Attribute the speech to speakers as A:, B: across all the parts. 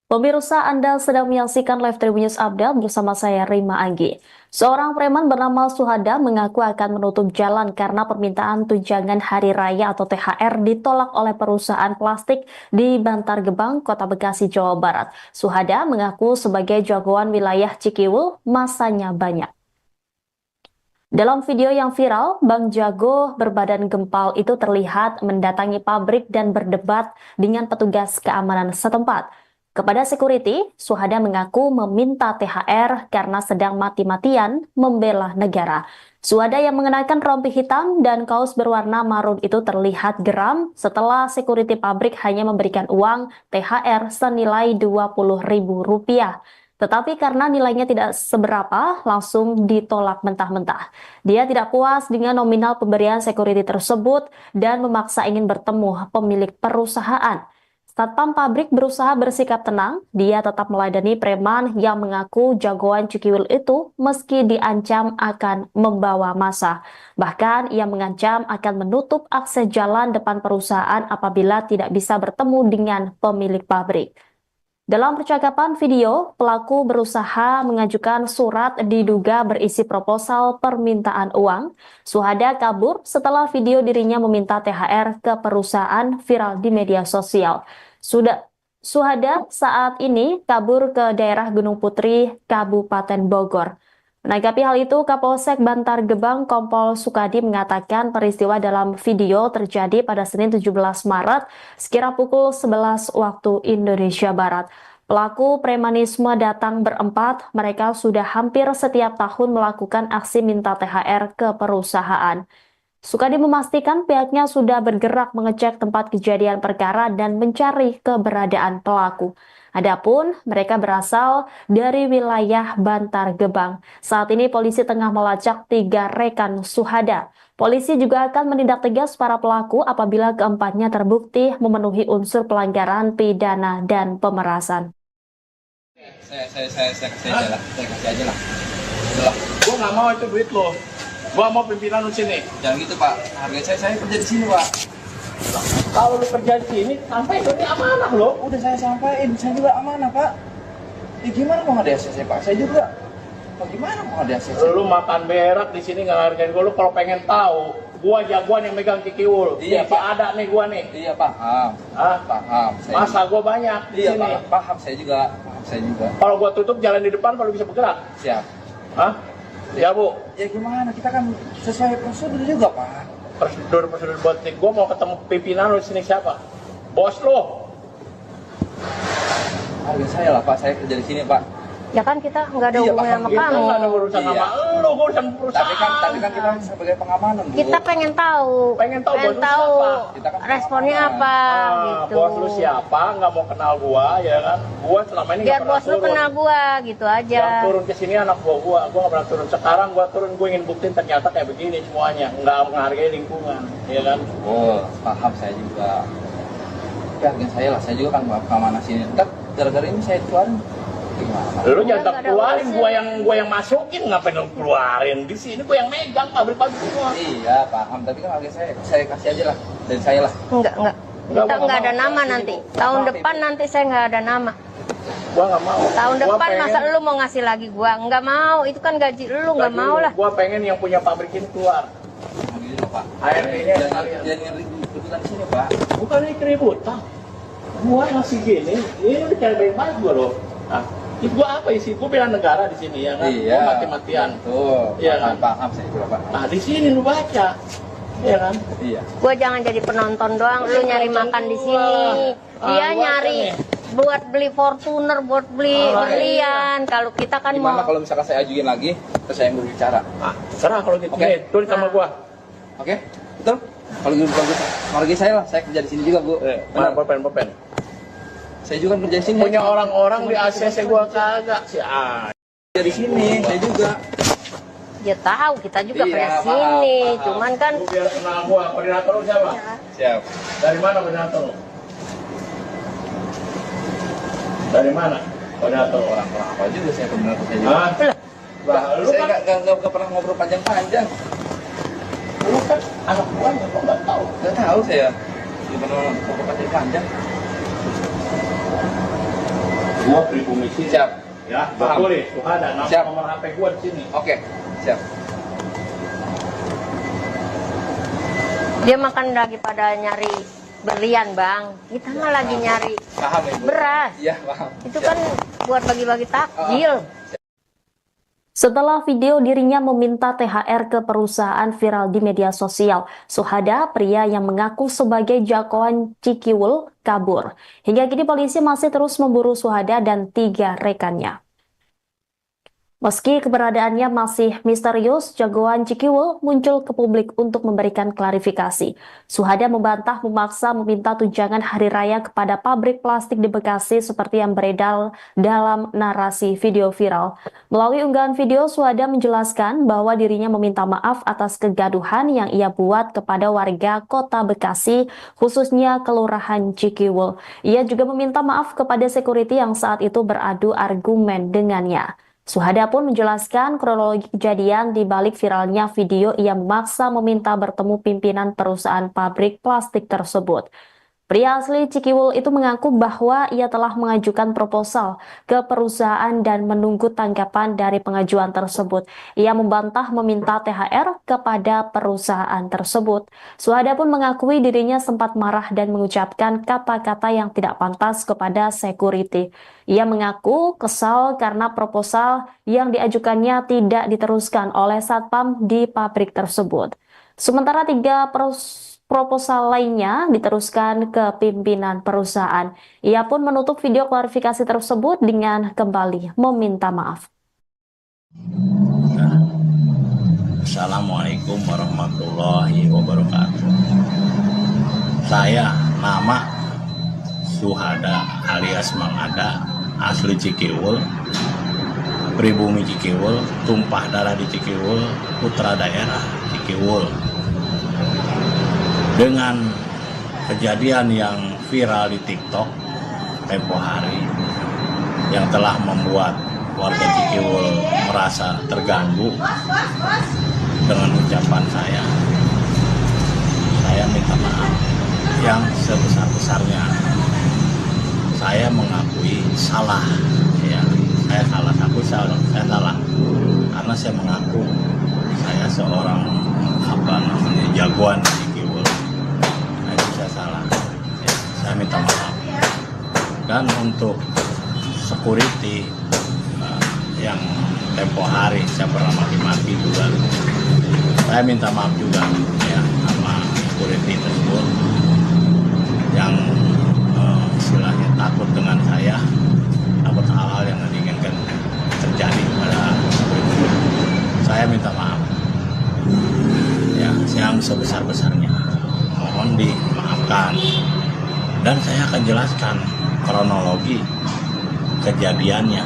A: Pemirsa, Anda sedang menyaksikan live Tribun News Update bersama saya Rima Anggi. Seorang preman bernama Suhada mengaku akan menutup jalan karena permintaan tunjangan hari raya atau THR ditolak oleh perusahaan plastik di Bantar Gebang, Kota Bekasi, Jawa Barat. Suhada mengaku sebagai jagoan wilayah Cikiwul, masanya banyak. Dalam video yang viral, Bang Jago berbadan gempal itu terlihat mendatangi pabrik dan berdebat dengan petugas keamanan setempat. Kepada security, Suhada mengaku meminta THR karena sedang mati-matian membela negara. Suhada yang mengenakan rompi hitam dan kaos berwarna marun itu terlihat geram setelah security pabrik hanya memberikan uang THR senilai Rp20.000. Tetapi karena nilainya tidak seberapa, langsung ditolak mentah-mentah. Dia tidak puas dengan nominal pemberian security tersebut dan memaksa ingin bertemu pemilik perusahaan. Satpam pabrik berusaha bersikap tenang, dia tetap meladeni preman yang mengaku jagoan Cikiwil itu meski diancam akan membawa massa. Bahkan ia mengancam akan menutup akses jalan depan perusahaan apabila tidak bisa bertemu dengan pemilik pabrik. Dalam percakapan video, pelaku berusaha mengajukan surat diduga berisi proposal permintaan uang. Suhada kabur setelah video dirinya meminta THR ke perusahaan viral di media sosial. Suhada saat ini kabur ke daerah Gunung Putri, Kabupaten Bogor. Menanggapi hal itu, Kapolsek Bantar Gebang Kompol Sukadi mengatakan peristiwa dalam video terjadi pada Senin 17 Maret sekira pukul 11 waktu Indonesia Barat. Pelaku premanisme datang berempat, mereka sudah hampir setiap tahun melakukan aksi minta THR ke perusahaan. Sukadi memastikan pihaknya sudah bergerak mengecek tempat kejadian perkara dan mencari keberadaan pelaku. Adapun mereka berasal dari wilayah Bantar Gebang. Saat ini polisi tengah melacak 3 rekan Suhada. Polisi juga akan menindak tegas para pelaku apabila keempatnya terbukti memenuhi unsur pelanggaran pidana dan pemerasan.
B: Saya kasih aja lah, saya kasih aja lah.
C: Gua nggak mau itu duit lo. Gua mau pimpinan lu sini.
B: Jangan gitu Pak, harga saya kerja di sini Pak.
C: Kalau lu kerja di sini, sampai ini amanah lo.
B: Udah saya sampaikan, saya juga amanah Pak. Ya gimana mau ada ACC Pak? Saya juga. Bagaimana mau ada ACC?
C: Lu makan berak di sini nggak hargain gua. Lu kalau pengen tahu, gua jagoan yang megang Cikiwul.
B: Iya
C: Pak, ada nih gua nih.
B: Iya paham.
C: Hah?
B: Paham.
C: Masa gua banyak di
B: Iya
C: sini.
B: paham saya juga.
C: Kalau gua tutup jalan di depan, baru bisa bergerak.
B: Siap.
C: Hah? Ya Bu.
B: Ya gimana? Kita kan sesuai prosedur juga Pak.
C: Prosedur buat nih. Gua mau ketemu pimpinan lu sini siapa? Bos lu.
B: Harga saya lah Pak, saya kerja di sini Pak.
D: Ya kan kita nggak ada
B: Iya,
D: hubungan
B: paham.
D: sama
C: Kita
D: kamu.
C: nggak ada urusan
B: Iya.
C: sama lu, gua urusan perusahaan.
B: Tapi kan kita sebagai pengamanan Bu.
D: Kita pengen tahu,
C: Pengen tahu bos lu
D: tahu
C: siapa?
B: Kita kan
D: responnya
B: pengamanan.
D: apa gitu.
C: Bos lu siapa? Nggak mau kenal gua, ya kan? Gua selama ini
D: Biar
C: nggak pernah
D: bos lu
C: turun.
D: kenal gua gitu aja.
C: Yang turun ke sini anak gua nggak pernah turun. Sekarang gua turun, gua ingin buktiin ternyata kayak begini semuanya, nggak menghargai lingkungan, ya kan?
B: Oh, paham saya juga. Tapi harga saya lah, saya juga kan keamanan sini. Ntar gara-gara ini saya keluarin. Gimana?
C: Lu
D: Nggak
C: jangan
D: ada
C: keluarin,
D: urusan.
C: gua yang masukin, ngapain lu keluarin? Di sini gua yang megang pabrik-pabrik semua.
B: Iya, paham. Tapi kan harga saya kasih aja lah. Dari saya lah.
D: Enggak.
C: Nggak
D: Kita
C: mau,
D: nggak ada
C: mau.
D: nama nanti. Tahun
B: Maaf,
D: depan
B: Ibu.
D: nanti saya nggak ada nama.
C: Gua nggak mau.
D: Tahun
C: Gua
D: depan
C: pengen-
D: masa lu mau ngasih lagi gua? Nggak mau. Itu kan gaji lu, nggak
C: gaji
D: mau
C: lu.
D: lah.
C: Gua pengen yang punya pabrik ini keluar.
B: Nah, gitu loh, Pak.
C: ART-nya sekalian.
B: Jangan ribut-ributan di sini, Pak.
C: Bukan ini keributan. Gua masih gini, ini udah cari baik-baik gua loh. Nah, itu gua apa isi? Gua bela negara di sini ya kan?
B: Iya.
C: Gua mati-matian.
B: Tuh.
C: Iya kan?
B: Paham saya juga, Pak.
C: Nah, di sini lu baca. Iya kan?
B: Iya.
D: Gua jangan jadi penonton doang. Lu nyari makan di sini. Dia
C: gua
D: nyari
C: nih.
D: buat beli Fortuner, buat beli berlian. Kalau kita kan
B: Gimana
D: mau
B: kalau misalkan saya ajuin lagi, terus saya yang berbicara?
C: Ah, serah kalau gitu.
B: Oke.
C: Nih, tulis sama gua.
B: Oke? Betul? Kalau gitu bagus. Harga saya lah, saya kerja di sini juga, Bu.
C: Mana
B: Benar.
C: pulpen.
B: Saya juga kerja di sini.
C: Punya orang-orang di ACC gua kagak sih. Ah,
B: Kerja di sini, saya juga.
D: ya tahu kita juga
B: Iya,
D: pernah
B: paham,
D: sini.
B: paham.
D: Cuman kan
C: lu biar kenal gua. Koordinator lu siapa?
B: Siap.
C: Dari mana koordinator lu? Dari mana? Koordinator orang.
B: Orang apa juga saya benar saya juga.
C: Ah, lah, lu
B: Saya
C: kan,
B: nggak pernah ngobrol panjang-panjang.
C: lu kan anak gua kok nggak tahu.
B: Nggak tahu saya. Nggak pernah ngobrol panjang-panjang.
C: Gua pribumi sini.
B: Siap.
C: Ya,
B: Paham.
C: boleh. Tuh ada
B: Siap.
C: nomor HP gua di sini.
B: Oke, siap.
D: Dia makan lagi pada nyari berlian, Bang. Kita mah lagi nyari
B: Paham Ibu?
D: beras.
B: Iya, paham.
D: Itu kan buat bagi-bagi takjil.
A: Setelah video dirinya meminta THR ke perusahaan viral di media sosial, Suhada, pria yang mengaku sebagai jagoan Cikiwul, kabur. Hingga kini polisi masih terus memburu Suhada dan 3 rekannya. Meski keberadaannya masih misterius, jagoan Cikiwul muncul ke publik untuk memberikan klarifikasi. Suhada membantah memaksa meminta tunjangan hari raya kepada pabrik plastik di Bekasi seperti yang beredar dalam narasi video viral. Melalui unggahan video, Suhada menjelaskan bahwa dirinya meminta maaf atas kegaduhan yang ia buat kepada warga kota Bekasi, khususnya Kelurahan Cikiwul. Ia juga meminta maaf kepada security yang saat itu beradu argumen dengannya. Suhada pun menjelaskan kronologi kejadian di balik viralnya video ia memaksa meminta bertemu pimpinan perusahaan pabrik plastik tersebut. Pria asli Cikiwul itu mengaku bahwa ia telah mengajukan proposal ke perusahaan dan menunggu tanggapan dari pengajuan tersebut. Ia membantah meminta THR kepada perusahaan tersebut. Suhada pun mengakui dirinya sempat marah dan mengucapkan kata-kata yang tidak pantas kepada security. Ia mengaku kesal karena proposal yang diajukannya tidak diteruskan oleh satpam di pabrik tersebut. Sementara 3 proposal lainnya diteruskan ke pimpinan perusahaan. Ia pun menutup video klarifikasi tersebut dengan kembali meminta maaf.
C: Assalamualaikum warahmatullahi wabarakatuh. Saya nama Suhada alias Mang Ada, asli Cikiwul, pribumi Cikiwul, tumpah darah di Cikiwul, putra daerah Cikiwul. Dengan kejadian yang viral di TikTok tempo hari yang telah membuat warga Cikiwul merasa terganggu dengan ucapan saya minta maaf yang sebesar-besarnya. Saya mengakui salah, ya, saya salah karena saya mengaku saya seorang jagoan di Cikiwul. Nah, itu saya salah, ya, saya minta maaf. Dan untuk security yang tempo hari saya pernah maki-maki juga, saya minta maaf juga ya sama security tersebut yang istilahnya takut dengan saya, takut hal-hal yang diinginkan terjadi pada security. Saya minta maaf ya yang sebesar-besarnya, mohon dimaafkan, dan saya akan jelaskan kronologi kejadiannya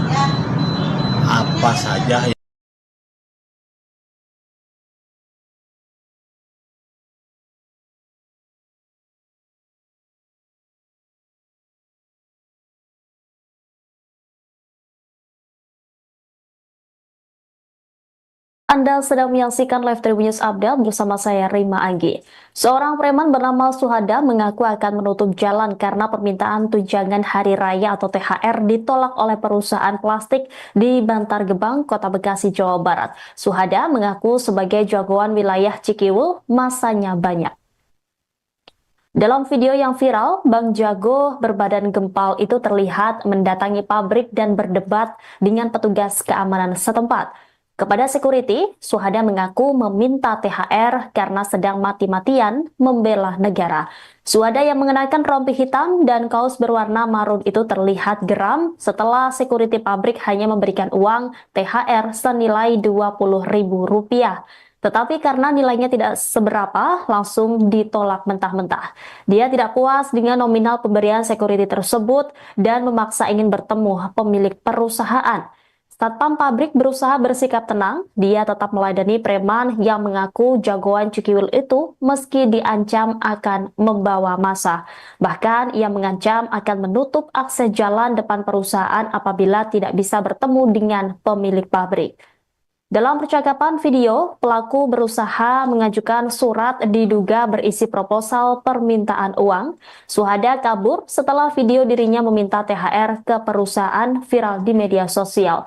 C: apa saja.
A: Anda sedang menyaksikan Live Tribun News Update bersama saya Rima Anggi. Seorang preman bernama Suhada mengaku akan menutup jalan karena permintaan tunjangan hari raya atau THR ditolak oleh perusahaan plastik di Bantar Gebang, Kota Bekasi, Jawa Barat. Suhada mengaku sebagai jagoan wilayah Cikiwul, masanya banyak. Dalam video yang viral, Bang Jago berbadan gempal itu terlihat mendatangi pabrik dan berdebat dengan petugas keamanan setempat. Kepada security, Suhada mengaku meminta THR karena sedang mati-matian membela negara. Suhada yang mengenakan rompi hitam dan kaos berwarna marun itu terlihat geram setelah security pabrik hanya memberikan uang THR senilai Rp20.000. Tetapi karena nilainya tidak seberapa, langsung ditolak mentah-mentah. Dia tidak puas dengan nominal pemberian security tersebut dan memaksa ingin bertemu pemilik perusahaan. Satpam pabrik berusaha bersikap tenang, dia tetap meladeni preman yang mengaku jagoan Cikiwul itu meski diancam akan membawa massa. Bahkan ia mengancam akan menutup akses jalan depan perusahaan apabila tidak bisa bertemu dengan pemilik pabrik. Dalam percakapan video, pelaku berusaha mengajukan surat diduga berisi proposal permintaan uang. Suhada kabur setelah video dirinya meminta THR ke perusahaan viral di media sosial.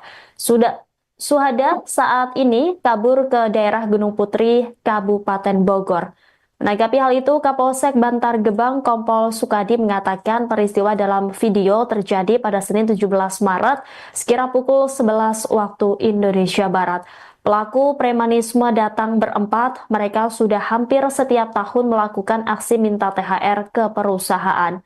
A: Suhada saat ini kabur ke daerah Gunung Putri, Kabupaten Bogor. Menanggapi hal itu, Kapolsek Bantar Gebang Kompol Sukadi mengatakan peristiwa dalam video terjadi pada Senin 17 Maret sekira pukul 11 waktu Indonesia Barat. Pelaku premanisme datang berempat, mereka sudah hampir setiap tahun melakukan aksi minta THR ke perusahaan.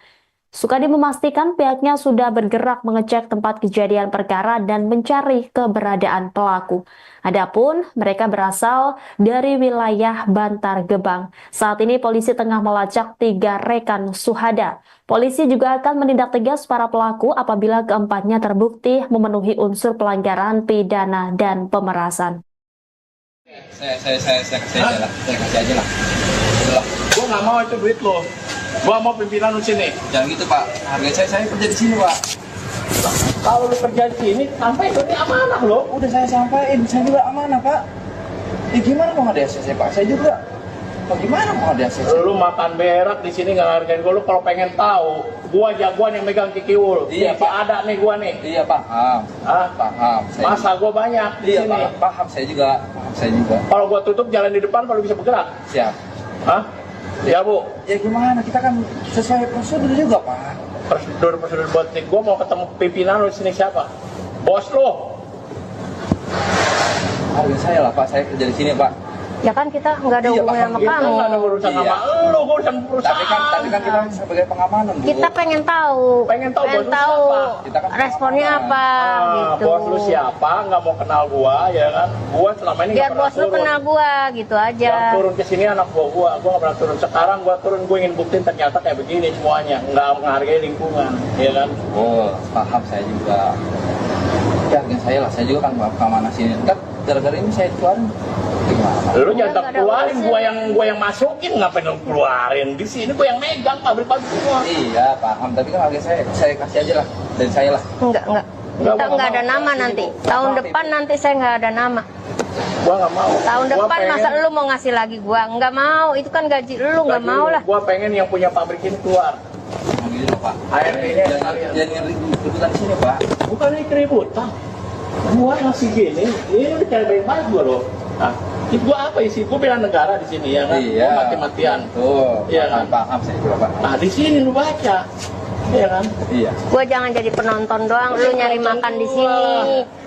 A: Sukadi memastikan pihaknya sudah bergerak mengecek tempat kejadian perkara dan mencari keberadaan pelaku. Adapun mereka berasal dari wilayah Bantar Gebang. Saat ini polisi tengah melacak 3 rekan Suhada. Polisi juga akan menindak tegas para pelaku apabila keempatnya terbukti memenuhi unsur pelanggaran pidana dan pemerasan.
B: Saya kasih aja lah. Saya kasih aja lah. Itulah.
C: Gua nggak mau itu duit lo. Gua mau pimpinan lu sini.
B: Jangan gitu Pak. Harga saya kerja di sini Pak.
C: Kalau lu kerja di sini, sampai ini amanah lo.
B: Udah saya sampaikan, saya juga amanah Pak. Ya gimana mau ada ACC Pak? Saya juga. Bagaimana mau ada ACC?
C: Lu makan berak di sini nggak hargain gua. Lu kalau pengen tahu, gua jagoan yang megang kikiul.
B: Iya,
C: Nih,
B: Pak.
C: ada nih gua nih.
B: Iya paham.
C: Hah?
B: Paham.
C: Masa gua banyak di
B: Iya
C: sini.
B: paham. Saya juga. Paham saya juga.
C: Kalau gua tutup jalan di depan, kalau bisa bergerak.
B: Siap.
C: Hah? Ya bu,
B: Ya gimana? Kita kan sesuai prosedur juga Pak.
C: prosedur buat nih. Gua mau ketemu pimpinan lu di sini siapa? Bos lu.
B: Harga saya lah Pak. Saya kerja di sini Pak.
D: Ya kan kita nggak ada
B: Iya,
D: hubungan
B: paham.
D: sama
C: Kita
D: kamu.
C: nggak ada urusan
B: Iya.
C: sama lu, gua urusan perusahaan.
B: Tapi kan kita sebagai pengamanan Bu.
D: Kita pengen tahu,
C: Pengen tahu bos lu siapa?
B: Kita kan
D: responnya
B: pengamanan.
D: apa gitu.
C: Bos lu siapa? Nggak mau kenal gua, ya kan? Gua selama ini
D: Biar
C: nggak pernah
D: bos lu
C: turun.
D: kenal gua gitu aja.
C: Yang turun ke sini anak gua nggak pernah turun. Sekarang gua turun, gua ingin buktiin ternyata kayak begini semuanya, nggak menghargai lingkungan, ya kan?
B: Oh, paham saya juga. Ya, harga saya lah. Saya juga kan keamanan sini. Ntar gara-gara ini saya keluarin. Gimana?
C: Lu
D: Nggak
C: jangan
D: ada
C: keluarin,
D: urusan.
C: gua yang masukin, ngapain lu keluarin? Di sini gua yang megang pabrik-pabrik semua.
B: Iya, paham. Tapi kan harga saya kasih aja lah. Dari saya lah.
D: Enggak.
C: Nggak
D: Kita
C: mau,
D: nggak ada
C: mau.
D: nama nanti. Tahun
B: Maaf,
D: depan
B: Ibu.
D: nanti saya nggak ada nama.
C: Gua nggak mau.
D: Tahun
C: Gua
D: depan
C: pengen-
D: masa lu mau ngasih lagi gua? Nggak mau. Itu kan gaji lu, nggak
C: gaji
D: mau
C: lu.
D: lah.
C: Gua pengen yang punya pabrik ini keluar.
B: Nah, gitu loh, Pak.
C: ART ini sekalian.
B: Jangan ributan di sini, Pak.
C: Bukan ini keributan. Gua masih gini, ini udah cara baik-baik gua loh. Nah, itu gua apa isi? Gua bela negara di sini ya kan?
B: Iya.
C: Gua mati-matian.
B: Tuh.
C: Iya kan?
B: Paham saya juga, Pak.
C: Nah, di sini lu baca. Iya kan?
B: Iya.
D: Gua jangan jadi penonton doang. Lu nyari makan di sini.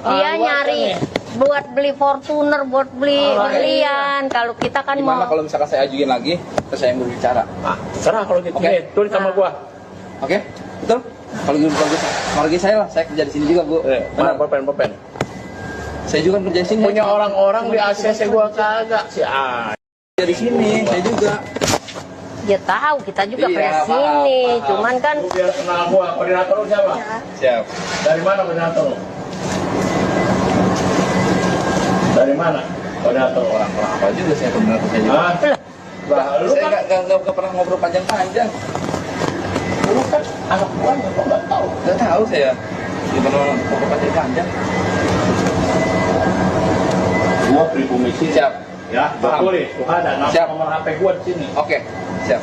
D: Dia
C: Ah,
D: nyari
C: gua
D: buat beli Fortuner, buat beli
C: Ah,
D: berlian. Kalau kita kan
B: Gimana
D: mau
B: kalau misalkan saya ajuin lagi, terus saya yang berbicara?
C: Ah, serah kalau gitu.
B: Oke.
C: Nih, tulis sama
D: Nah.
C: gua.
B: Oke? Betul? Kalau gitu bagus. Harga saya lah. Saya kerja di sini juga, Bu.
C: Mana
B: Benar.
C: pulpen.
B: Saya juga kan kerja di sini.
C: Punya orang-orang di ACC gua kagak sih. Ah,
B: Kerja di sini, saya juga.
D: ya tahu kita juga
B: Iya,
D: pernah
B: paham,
D: sini.
B: paham.
D: Cuman kan
C: lu biar kenal gua. Koordinator lu siapa?
B: Siap.
C: Dari mana koordinator lu? Dari mana koordinator orang?
B: Orang apa juga saya benar saya juga.
C: Ah,
B: Bah,
C: lu
B: saya
C: kan-
B: nggak pernah ngobrol panjang-panjang.
C: lu kan anak gua kok nggak tahu.
B: Nggak tahu saya. Gimana ngobrol panjang-panjang?
C: Gua pribumi sini.
B: Siap.
C: Ya, gua
B: Paham.
C: tulis. Tuh ada
B: Siap.
C: nomor HP gua di sini.
B: Oke. Siap.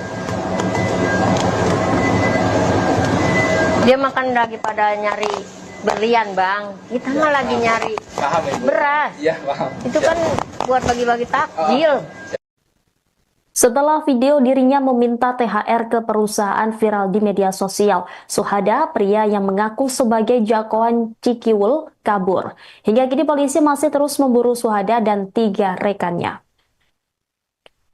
D: dia makan lagi pada nyari berlian, Bang. Kita mah lagi nyari
B: Paham Ibu?
D: beras.
B: Iya, paham.
D: Itu
B: Siap.
D: kan buat bagi-bagi takjil.
A: Setelah video dirinya meminta THR ke perusahaan viral di media sosial, Suhada, pria yang mengaku sebagai jagoan Cikiwul, kabur. Hingga kini polisi masih terus memburu Suhada dan 3 rekannya.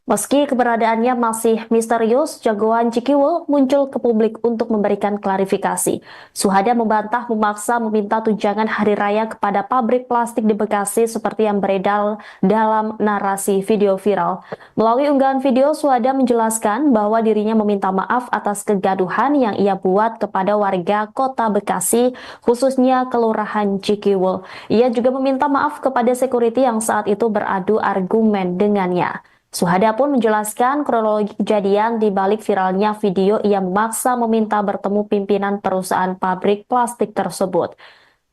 A: Meski keberadaannya masih misterius, jagoan Cikiwul muncul ke publik untuk memberikan klarifikasi. Suhada membantah memaksa meminta tunjangan hari raya kepada pabrik plastik di Bekasi seperti yang beredar dalam narasi video viral. Melalui unggahan video, Suhada menjelaskan bahwa dirinya meminta maaf atas kegaduhan yang ia buat kepada warga kota Bekasi, khususnya Kelurahan Cikiwul. Ia juga meminta maaf kepada security yang saat itu beradu argumen dengannya. Suhada pun menjelaskan kronologi kejadian di balik viralnya video ia memaksa meminta bertemu pimpinan perusahaan pabrik plastik tersebut.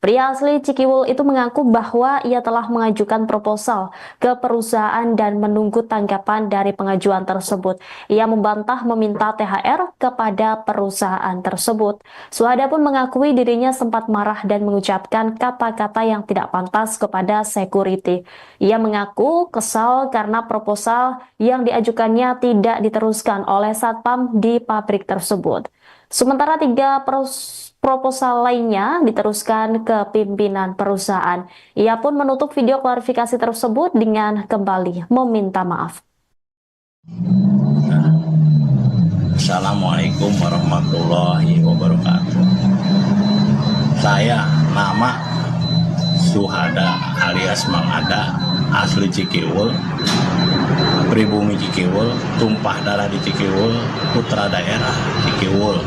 A: Pria asli Cikiwul itu mengaku bahwa ia telah mengajukan proposal ke perusahaan dan menunggu tanggapan dari pengajuan tersebut. Ia membantah meminta THR kepada perusahaan tersebut. Suhada pun mengakui dirinya sempat marah dan mengucapkan kata-kata yang tidak pantas kepada security. Ia mengaku kesal karena proposal yang diajukannya tidak diteruskan oleh satpam di pabrik tersebut. Sementara proposal lainnya diteruskan ke pimpinan perusahaan. Ia pun menutup video klarifikasi tersebut dengan kembali meminta maaf.
C: Assalamualaikum warahmatullahi wabarakatuh. Saya nama Suhada alias Mang Ada, asli Cikiwul, pribumi Cikiwul, tumpah darah di Cikiwul, putra daerah Cikiwul.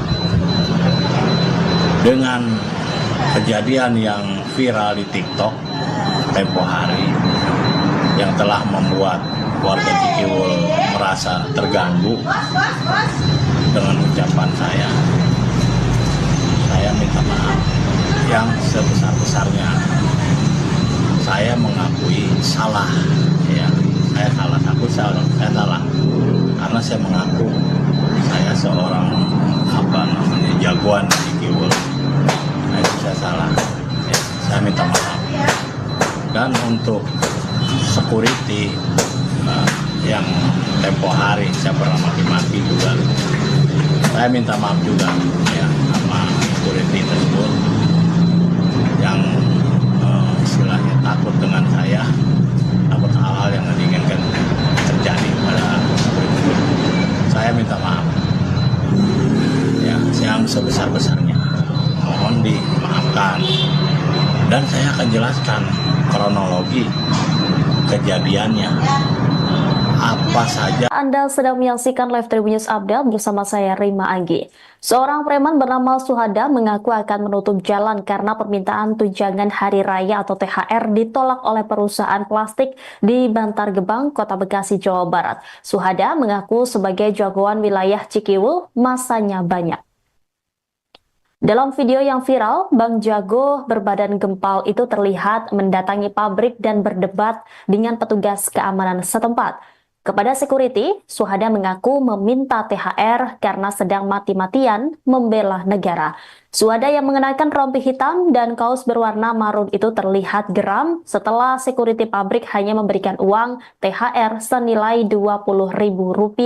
C: Dengan kejadian yang viral di TikTok tempo hari yang telah membuat warga Cikiwul merasa terganggu dengan ucapan saya minta maaf yang sebesar-besarnya. Saya mengakui salah, ya, saya salah karena saya mengaku saya seorang jagoan di Cikiwul. Nah, itu saya salah, ya, saya minta maaf. Dan untuk security yang tempo hari saya pernah maki-maki juga, saya minta maaf juga, ya, sama security tersebut yang istilahnya takut dengan saya, takut hal-hal yang diinginkan terjadi pada security. Saya minta maaf, ya, yang sebesar-besarnya, mohon dimaafkan. Dan saya akan jelaskan kronologi kejadiannya apa saja.
A: Anda sedang menyaksikan Live Tribun News Update bersama saya Rima Anggi. Seorang preman bernama Suhada mengaku akan menutup jalan karena permintaan tunjangan hari raya atau THR ditolak oleh perusahaan plastik di Bantar Gebang, Kota Bekasi, Jawa Barat. Suhada mengaku sebagai jagoan wilayah Cikiwul, masanya banyak. Dalam video yang viral, Bang Jago berbadan gempal itu terlihat mendatangi pabrik dan berdebat dengan petugas keamanan setempat. Kepada security, Suhada mengaku meminta THR karena sedang mati-matian membela negara. Suhada yang mengenakan rompi hitam dan kaos berwarna marun itu terlihat geram setelah security pabrik hanya memberikan uang THR senilai Rp20.000.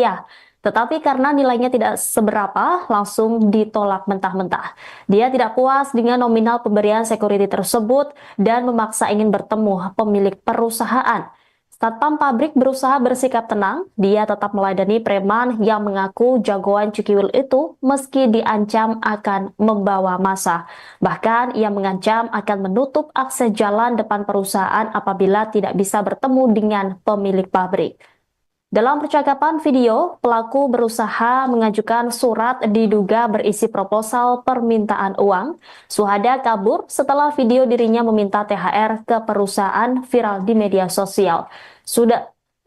A: Tetapi karena nilainya tidak seberapa, langsung ditolak mentah-mentah. Dia tidak puas dengan nominal pemberian security tersebut dan memaksa ingin bertemu pemilik perusahaan. Satpam pabrik berusaha bersikap tenang, dia tetap meladeni preman yang mengaku jagoan Cikiwul itu meski diancam akan membawa massa. Bahkan ia mengancam akan menutup akses jalan depan perusahaan apabila tidak bisa bertemu dengan pemilik pabrik. Dalam percakapan video, pelaku berusaha mengajukan surat diduga berisi proposal permintaan uang. Suhada kabur setelah video dirinya meminta THR ke perusahaan viral di media sosial.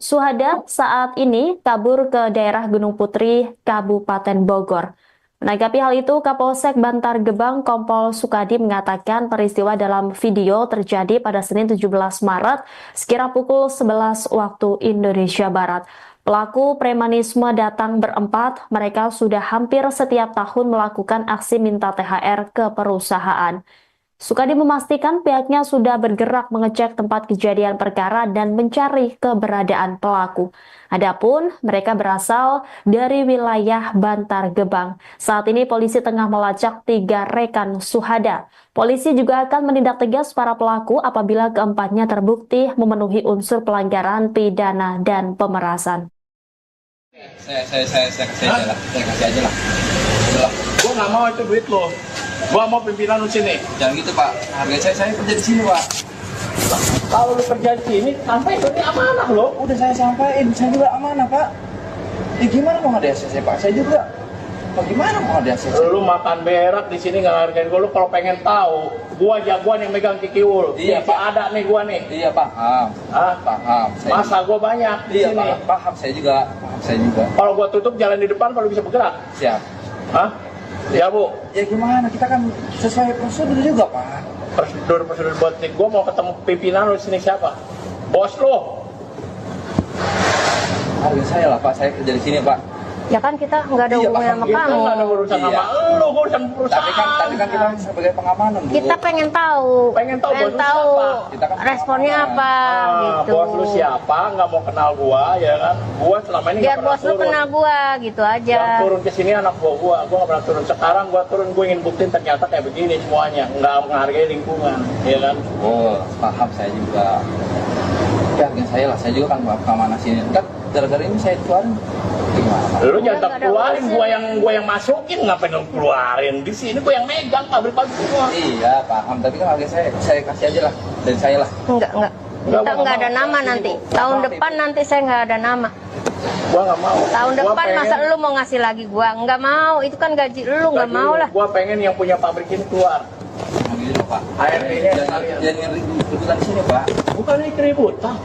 A: Suhada saat ini kabur ke daerah Gunung Putri, Kabupaten Bogor. Menanggapi hal itu, Kapolsek Bantar Gebang Kompol Sukadi mengatakan peristiwa dalam video terjadi pada Senin 17 Maret sekira pukul 11 waktu Indonesia Barat. Pelaku premanisme datang berempat, mereka sudah hampir setiap tahun melakukan aksi minta THR ke perusahaan. Sukadi memastikan pihaknya sudah bergerak mengecek tempat kejadian perkara dan mencari keberadaan pelaku. Adapun mereka berasal dari wilayah Bantar Gebang. Saat ini polisi tengah melacak 3 rekan Suhada. Polisi juga akan menindak tegas para pelaku apabila keempatnya terbukti memenuhi unsur pelanggaran pidana dan pemerasan.
B: Saya kasih aja lah. Saya kasih aja lah.
C: Gua nggak mau itu duit lo. Gua mau pimpinan lu sini.
B: Jangan gitu Pak. Harga saya kerja di sini Pak.
C: Kalau lu kerja di sini, sampai itu ini amanah lo.
B: Udah saya sampaikan, saya juga amanah Pak. Ya gimana mau ada ACC Pak? Saya juga. Bagaimana mau ada ACC?
C: Lu makan berak di sini nggak hargain gua. Lu kalau pengen tahu, gua jagoan yang megang Cikiwul.
B: Iya Pak.
C: Ada nih gua nih.
B: Iya paham.
C: Hah?
B: Paham.
C: Masa gua banyak di
B: iya,
C: sini.
B: Paham saya juga. Paham saya juga.
C: Kalau gua tutup jalan di depan, kalau bisa bergerak.
B: Siap.
C: Hah? Ya Bu,
B: Ya gimana, kita kan sesuai prosedur juga Pak.
C: prosedur buat gue mau ketemu pimpinan lu di sini siapa? Bos lo.
B: Hargain saya lah Pak, saya kerja di sini Pak.
D: Ya kan kita nggak ada
B: Iya,
D: hubungan
B: paham.
D: sama
C: Kita
D: kamu.
C: nggak ada urusan
B: Iya.
C: sama lu, gue urusan perusahaan.
B: Tapi kan kita sebagai pengamanan Bu.
D: Kita pengen tahu,
C: Pengen tahu bos lu siapa?
B: Kita kan
D: responnya
B: pengamanan.
D: apa gitu.
C: Bos lu siapa? Nggak mau kenal gua, ya kan? Gua selama ini
D: Biar
C: nggak pernah
D: bos lu
C: turun.
D: kenal gua gitu aja.
C: Yang turun ke sini anak gua nggak pernah turun. Sekarang gua turun, gua ingin buktiin ternyata kayak begini semuanya, nggak menghargai lingkungan, ya kan?
B: Oh, paham saya juga. Ya, hargain saya lah, saya juga kan keamanan sini. Ntar gara-gara ini saya keluarin. Gimana?
C: Lu
D: Udah,
C: jangan
D: nggak ada
C: keluarin,
D: urusan.
C: gua yang masukin, ngapain lu keluarin? Di sini gua yang megang pabrik-pabrik semua.
B: Iya, paham. Tapi kan harga saya kasih aja lah. Dan saya lah.
D: Enggak. Kita nggak ada nama nanti. Tahun depan nanti saya nggak ada nama.
C: Gua nggak mau.
D: Tahun
C: Gua
D: depan
C: pengen-
D: masa lu mau ngasih lagi gua? Nggak mau. Itu kan gaji lu, nggak
C: gaji
D: mau
C: lu.
D: lah.
C: Gua pengen yang punya pabrik ini keluar.
B: Nah, gitu loh, Pak.
C: ART-nya
B: Jangan ributan di sini, Pak.
C: Bukan ini keributan.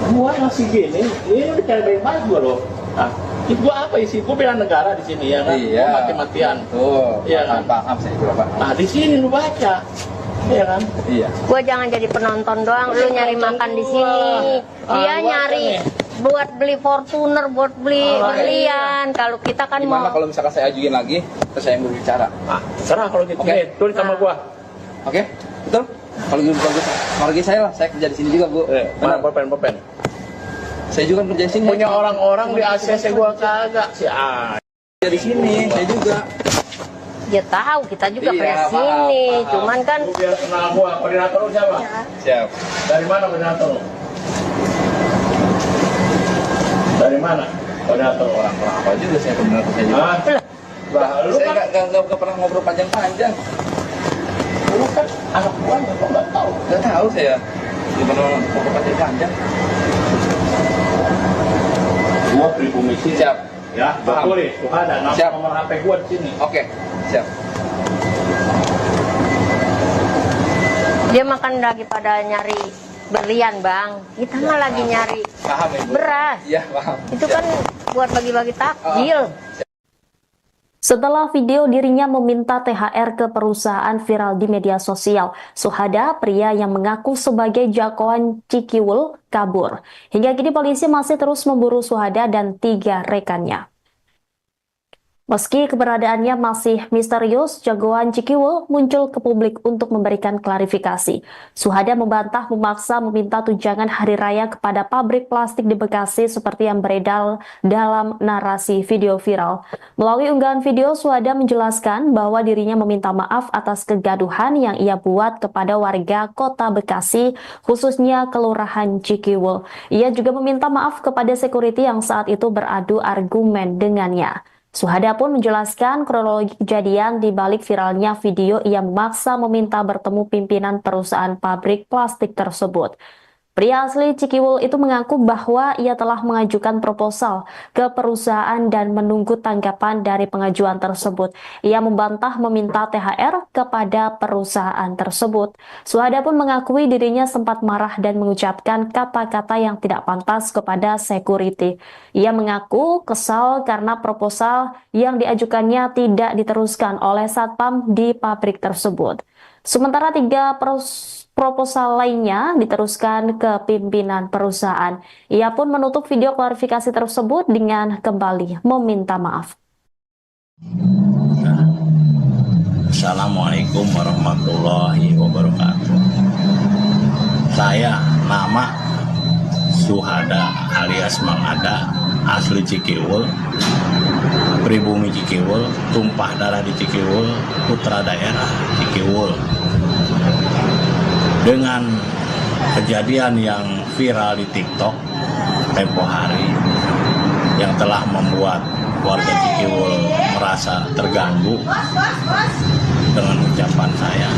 C: Gua masih gini, ini udah cara baik-baik gua loh. Nah, itu gua apa isi? Gua bela negara di sini ya kan?
B: Iya.
C: Gua mati-matian.
B: Tuh,
C: Iya kan?
B: paham saya juga, Pak.
C: Nah, di sini lu baca. Iya kan?
B: Iya.
D: Gua jangan jadi penonton doang. Lu nyari makan di sini. Dia
C: gua
D: nyari
C: kan
D: buat beli Fortuner, buat beli
C: Oh,
D: berlian. Kalau kita kan
B: Gimana
D: mau
B: kalau misalkan saya ajuin lagi, terus saya yang berbicara?
C: Ah, terserah kalau gitu.
B: Oke.
C: Nih, tulis sama gua.
B: Oke? Betul? Kalau gitu bagus. Hargai saya lah, saya kerja di sini juga, Bu.
C: Mana
B: Benar.
C: pulpen?
B: Saya juga kerja di sini.
C: Punya orang-orang di ACC gua kagak sih. Ah,
B: Kerja di sini, saya juga.
D: dia tahu kita juga
B: Iya,
D: kerja
B: paham,
D: sini.
B: paham.
D: Cuman kan
C: lu biar kenal gua. Koordinator lu siapa?
B: Siap.
C: Dari mana koordinator lu? Dari mana? Koordinator orang.
B: Orang apa juga saya benar saya juga.
C: Ah, lah, lu
B: Saya
C: kan,
B: nggak pernah ngobrol panjang-panjang.
C: lu kan anak gua nggak tahu.
B: Nggak tahu saya. Nggak pernah ngobrol panjang-panjang.
C: Gua pribumi sini.
B: Siap.
C: Ya,
B: Paham.
C: gua tulis. Tuh ada nama
B: Siap.
C: nomor HP gua di sini.
B: Oke, siap.
D: dia makan lagi pada nyari berlian, Bang. Kita mah lagi nyari
B: Paham ya, Bu?
D: beras.
B: Iya, paham.
D: Itu kan buat bagi-bagi takjil.
A: Setelah video dirinya meminta THR ke perusahaan viral di media sosial, Suhada, pria yang mengaku sebagai jagoan Cikiwul, kabur. Hingga kini polisi masih terus memburu Suhada dan 3 rekannya. Meski keberadaannya masih misterius, jagoan Cikiwul muncul ke publik untuk memberikan klarifikasi. Suhada membantah memaksa meminta tunjangan hari raya kepada pabrik plastik di Bekasi seperti yang beredar dalam narasi video viral. Melalui unggahan video, Suhada menjelaskan bahwa dirinya meminta maaf atas kegaduhan yang ia buat kepada warga kota Bekasi, khususnya Kelurahan Cikiwul. Ia juga meminta maaf kepada security yang saat itu beradu argumen dengannya. Suhada pun menjelaskan kronologi kejadian di balik viralnya video ia memaksa meminta bertemu pimpinan perusahaan pabrik plastik tersebut. Pria asli Cikiwul itu mengaku bahwa ia telah mengajukan proposal ke perusahaan dan menunggu tanggapan dari pengajuan tersebut. Ia membantah meminta THR kepada perusahaan tersebut. Suhada pun mengakui dirinya sempat marah dan mengucapkan kata-kata yang tidak pantas kepada security. Ia mengaku kesal karena proposal yang diajukannya tidak diteruskan oleh satpam di pabrik tersebut. Sementara 3 proposal lainnya diteruskan ke pimpinan perusahaan. Ia pun menutup video klarifikasi tersebut dengan kembali meminta maaf.
E: Assalamualaikum warahmatullahi wabarakatuh. Saya nama Suhada alias Mang Ada, asli Cikiwul, pribumi Cikiwul, tumpah darah di Cikiwul, putra daerah Cikiwul. Dengan kejadian yang viral di TikTok tempo hari yang telah membuat warga Cikiwul merasa terganggu dengan ucapan saya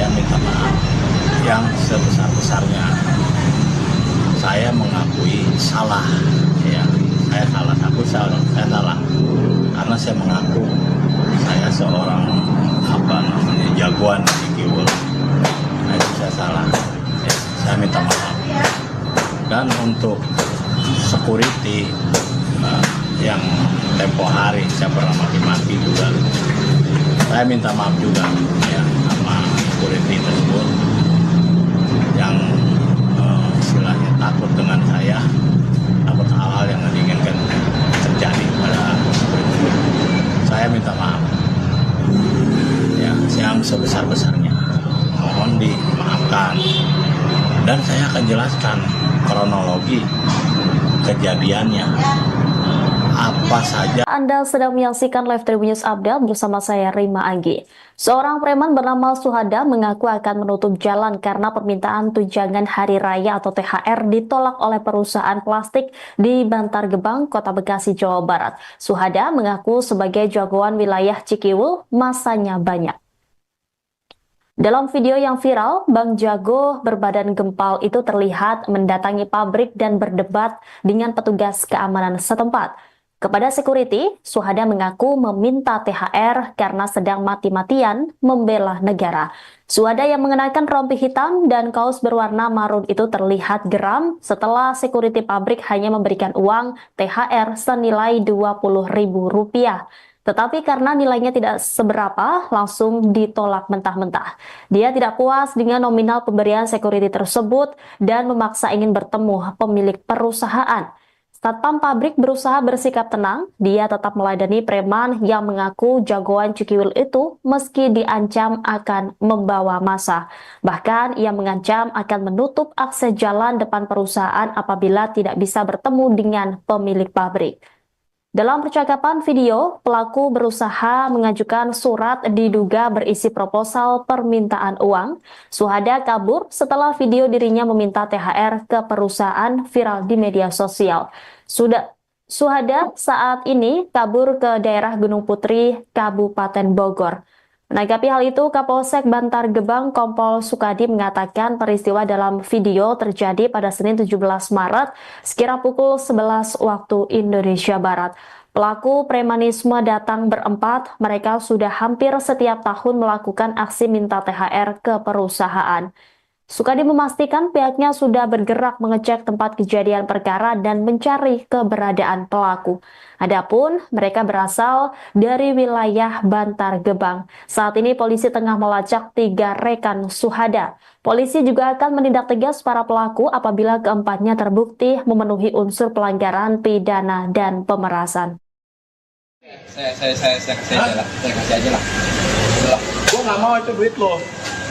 E: minta maaf yang sebesar-besarnya. Saya mengakui salah, ya, saya salah, saya salah karena saya mengaku saya seorang jagoan di Cikiwul. Nah, itu saya salah, ya, saya minta maaf. Dan untuk security yang tempo hari saya pernah maki-maki juga. Saya minta maaf juga ya sama security tersebut yang istilahnya takut dengan saya, takut hal-hal yang tidak diinginkan terjadi pada security. Saya minta maaf ya yang sebesar-besarnya, mohon dimaafkan, dan saya akan jelaskan kronologi kejadiannya apa saja.
A: Anda sedang menyaksikan Live Tribun News Update bersama saya Rima Anggi. Seorang preman bernama Suhada mengaku akan menutup jalan karena permintaan tunjangan hari raya atau THR ditolak oleh perusahaan plastik di Bantar Gebang, Kota Bekasi, Jawa Barat. Suhada mengaku sebagai jagoan wilayah Cikiwul, masanya banyak. Dalam video yang viral, Bang Jago berbadan gempal itu terlihat mendatangi pabrik dan berdebat dengan petugas keamanan setempat. Kepada security, Suhada mengaku meminta THR karena sedang mati-matian membela negara. Suhada yang mengenakan rompi hitam dan kaos berwarna marun itu terlihat geram setelah security pabrik hanya memberikan uang THR senilai Rp20.000. Tetapi karena nilainya tidak seberapa, langsung ditolak mentah-mentah. Dia tidak puas dengan nominal pemberian security tersebut dan memaksa ingin bertemu pemilik perusahaan. Satpam pabrik berusaha bersikap tenang, dia tetap meladeni preman yang mengaku jagoan Cikiwul itu meski diancam akan membawa massa. Bahkan ia mengancam akan menutup akses jalan depan perusahaan apabila tidak bisa bertemu dengan pemilik pabrik. Dalam percakapan video, pelaku berusaha mengajukan surat diduga berisi proposal permintaan uang. Suhada kabur setelah video dirinya meminta THR ke perusahaan viral di media sosial. Suhada saat ini kabur ke daerah Gunung Putri, Kabupaten Bogor. Menanggapi hal itu, Kapolsek Bantar Gebang Kompol Sukadi mengatakan peristiwa dalam video terjadi pada Senin 17 Maret sekira pukul 11 waktu Indonesia Barat. Pelaku premanisme datang berempat, mereka sudah hampir setiap tahun melakukan aksi minta THR ke perusahaan. Sukadi memastikan pihaknya sudah bergerak mengecek tempat kejadian perkara dan mencari keberadaan pelaku. Adapun mereka berasal dari wilayah Bantar Gebang. Saat ini polisi tengah melacak 3 rekan Suhada. Polisi juga akan menindak tegas para pelaku apabila keempatnya terbukti memenuhi unsur pelanggaran pidana dan pemerasan.
B: Saya kasih aja lah. Udahlah.
C: Gua nggak mau itu duit lo.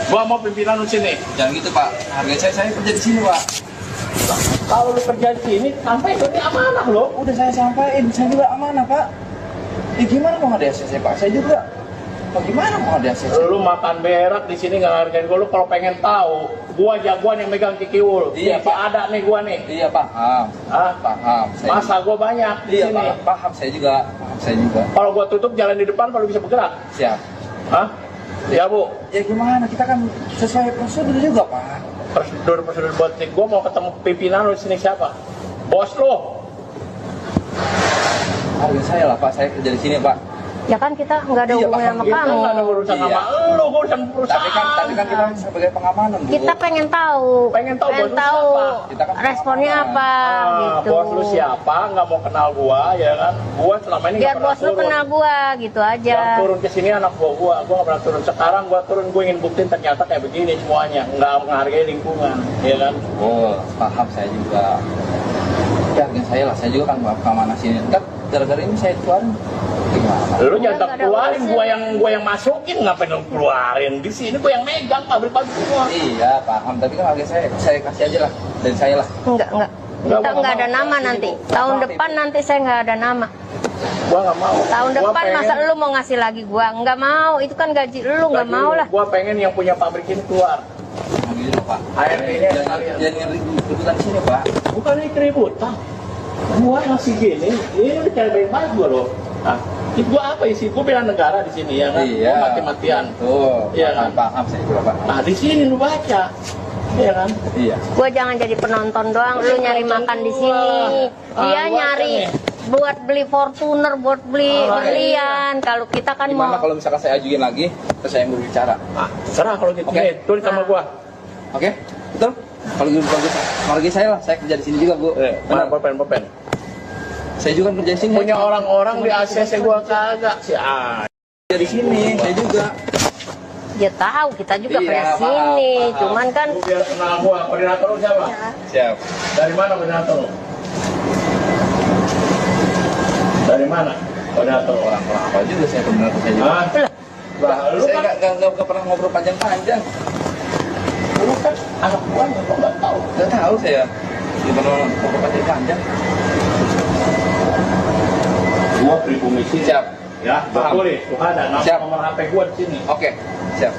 C: Gua mau pimpinan lu sini.
B: Jangan gitu Pak, harga saya kerja di sini Pak.
C: Kalau lu kerja di sini, sampai itu amanah lo.
B: Udah saya sampaikan, saya juga amanah Pak. Ya gimana mau ada ACC Pak? Saya juga. Gimana mau ada ACC?
C: Lu makan berak di sini nggak hargain gua. Lu kalau pengen tahu, gua jagoan yang megang Cikiwul.
B: Iya
C: Pak, ada nih gua nih.
B: Iya paham. Paham.
C: Masa gua banyak di
B: iya,
C: sini.
B: Paham saya juga.
C: Kalau gua tutup jalan di depan, kalau bisa bergerak.
B: Siap.
C: Hah? Ya Bu.
B: Ya gimana? Kita kan sesuai prosedur juga Pak.
C: Prosedur buat gua mau ketemu pimpinan lu di sini siapa? Bos lo.
B: Harga saya lah Pak, saya kerja di sini Pak.
D: Ya kan kita nggak ada
B: Iya,
D: hubungan sama
B: Pak.
C: Kita
D: kamu.
C: nggak ada urusan
B: Iya.
C: sama lu, urusan perusahaan.
B: Tapi kan kita sebagai pengamanan Bu.
D: Kita pengen tahu
C: Pengen tahu bos lu siapa?
B: Kita kan
D: responnya
B: pengamanan.
D: apa gitu.
C: Bos lu siapa? Nggak mau kenal gua, ya kan? Gua selama ini
D: Biar
C: nggak pernah
D: bos lu
C: turun.
D: kenal gua gitu aja.
C: Yang turun ke sini anak gua nggak pernah turun. Sekarang gua turun, gua ingin buktiin ternyata kayak begini semuanya, nggak menghargai lingkungan, ya kan?
B: Oh, paham saya juga. Ya, harga saya lah, saya juga kan keamanan sini. Ntar gara-gara ini saya keluarin. Gimana? Pak?
C: Lu jangan
D: nggak ada
C: keluarin,
D: urusan.
C: gua yang masukin, ngapain lu keluarin? Di sini gua yang megang pabrik-pabrik semua.
B: Iya, paham. Tapi kan harga saya kasih aja lah. Dari saya lah.
D: Enggak.
C: Nggak
D: Kita
C: mau,
D: nggak ada
C: mau.
D: nama
B: Sini,
D: nanti.
B: Bu.
D: Tahun
B: Maaf,
D: depan
B: Ibu.
D: nanti saya nggak ada nama.
C: Gua nggak mau.
D: Tahun
C: Gua
D: depan
C: pengen-
D: masa lu mau ngasih lagi gua? Nggak mau. Itu kan gaji lu, nggak mau lah.
C: Gua pengen yang punya pabrik ini keluar.
B: Gitu loh, Pak.
C: ART ini
B: Jangan ribut-ributan di sini, Pak.
C: bukan ini keributan. Gua masih gini, ini udah cara baik-baik gua loh. Nah, itu gua apa isi? Gua bela negara di sini ya kan?
B: Iya.
C: Gua mati-matian.
B: Tuh.
C: Iya kan?
B: Paham saya juga, Pak.
C: Nah, di sini lu baca. Iya kan?
B: Iya.
D: Gua jangan jadi penonton doang. Lu nyari makan di sini. Dia
C: Ah,
D: nyari
C: gua kan
D: buat beli Fortuner, buat beli berlian. Kalau kita kan
B: Gimana
D: mau
B: kalau misalkan saya ajuin lagi, terus saya yang berbicara?
C: Ah, serah kalau gitu.
B: Oke.
C: Nih, tulis sama gua.
B: Oke? Betul? Kalau gitu bagus. Harga saya lah, saya kerja di sini juga, Bu.
C: Mana
B: Benar.
C: pulpen?
B: Saya juga kan kerja di sini.
C: Punya orang-orang di ACC gua kagak si
B: Kerja di sini, saya juga.
D: Dia tahu kita juga
B: Iya,
D: pernah
B: paham,
D: sini,
B: paham.
D: cuman kan
C: Lu biar kenal gua. Koordinator lu siapa?
B: Siap.
C: Dari mana koordinator lu? Dari mana koordinator lu?
B: Orang apa juga saya benar saya juga.
C: Hah? Lah, lu
B: Saya
C: kan
B: nggak pernah ngobrol panjang-panjang.
C: lu kan anak gua nggak tahu.
B: Nggak tahu saya. Nggak pernah ngobrol panjang-panjang.
C: Gua pribumi sini.
B: Siap.
C: Ya,
B: Paham.
C: betul nih. Tuh ada
B: Siap.
C: nomor HP gua di sini.
B: Oke, siap.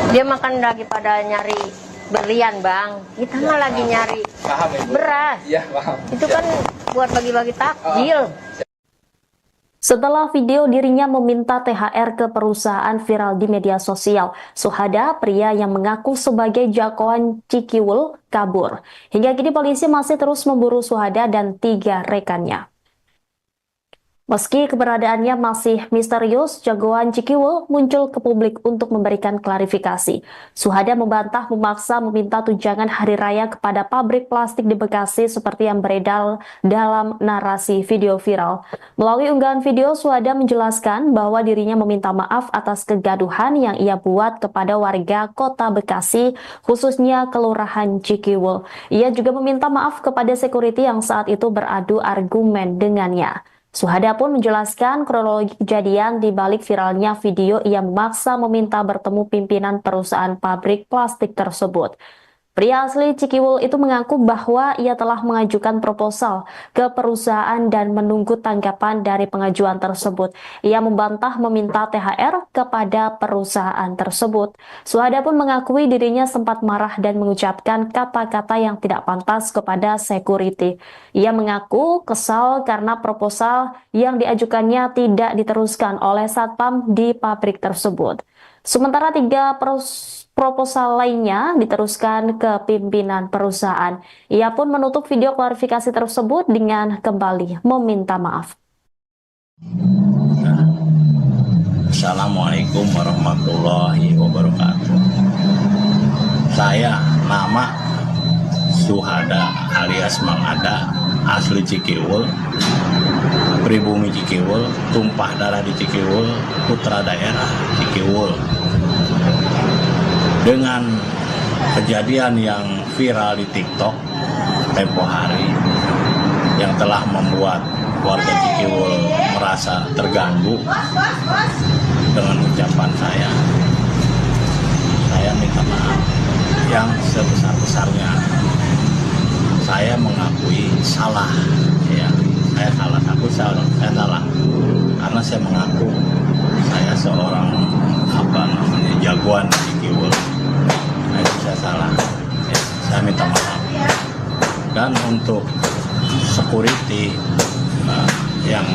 D: dia makan daripada nyari berlian bang. Kita mah lagi nyari
B: Paham Ibu?
D: beras.
B: Iya, paham.
D: Itu
B: Siap.
D: kan buat bagi-bagi takjil.
A: Setelah video dirinya meminta THR ke perusahaan viral di media sosial, Suhada, pria yang mengaku sebagai jagoan Cikiwul, kabur. Hingga kini polisi masih terus memburu Suhada dan 3 rekannya. Meski keberadaannya masih misterius, jagoan Cikiwul muncul ke publik untuk memberikan klarifikasi. Suhada membantah memaksa meminta tunjangan hari raya kepada pabrik plastik di Bekasi seperti yang beredar dalam narasi video viral. Melalui unggahan video, Suhada menjelaskan bahwa dirinya meminta maaf atas kegaduhan yang ia buat kepada warga kota Bekasi, khususnya Kelurahan Cikiwul. Ia juga meminta maaf kepada security yang saat itu beradu argumen dengannya. Suhada pun menjelaskan kronologi kejadian di balik viralnya video ia memaksa meminta bertemu pimpinan perusahaan pabrik plastik tersebut. Pria asli Cikiwul itu mengaku bahwa ia telah mengajukan proposal ke perusahaan dan menunggu tanggapan dari pengajuan tersebut. Ia membantah meminta THR kepada perusahaan tersebut. Suhada pun mengakui dirinya sempat marah dan mengucapkan kata-kata yang tidak pantas kepada security. Ia mengaku kesal karena proposal yang diajukannya tidak diteruskan oleh satpam di pabrik tersebut. Sementara 3 proposal lainnya diteruskan ke pimpinan perusahaan. Ia pun menutup video klarifikasi tersebut dengan kembali meminta maaf.
E: Assalamualaikum warahmatullahi wabarakatuh. Saya nama Suhada alias Mang Ada, asli Cikiwul, pribumi Cikiwul, tumpah darah di Cikiwul, putra daerah Cikiwul. Dengan kejadian yang viral di TikTok tempo hari yang telah membuat warga Cikiwul merasa terganggu dengan ucapan saya minta maaf yang sebesar-besarnya. Saya mengakui salah, ya, saya salah, saya salah karena saya mengaku saya seorang jagoan di Cikiwul. Nah, itu saya salah, ya, saya minta maaf. Dan untuk security yang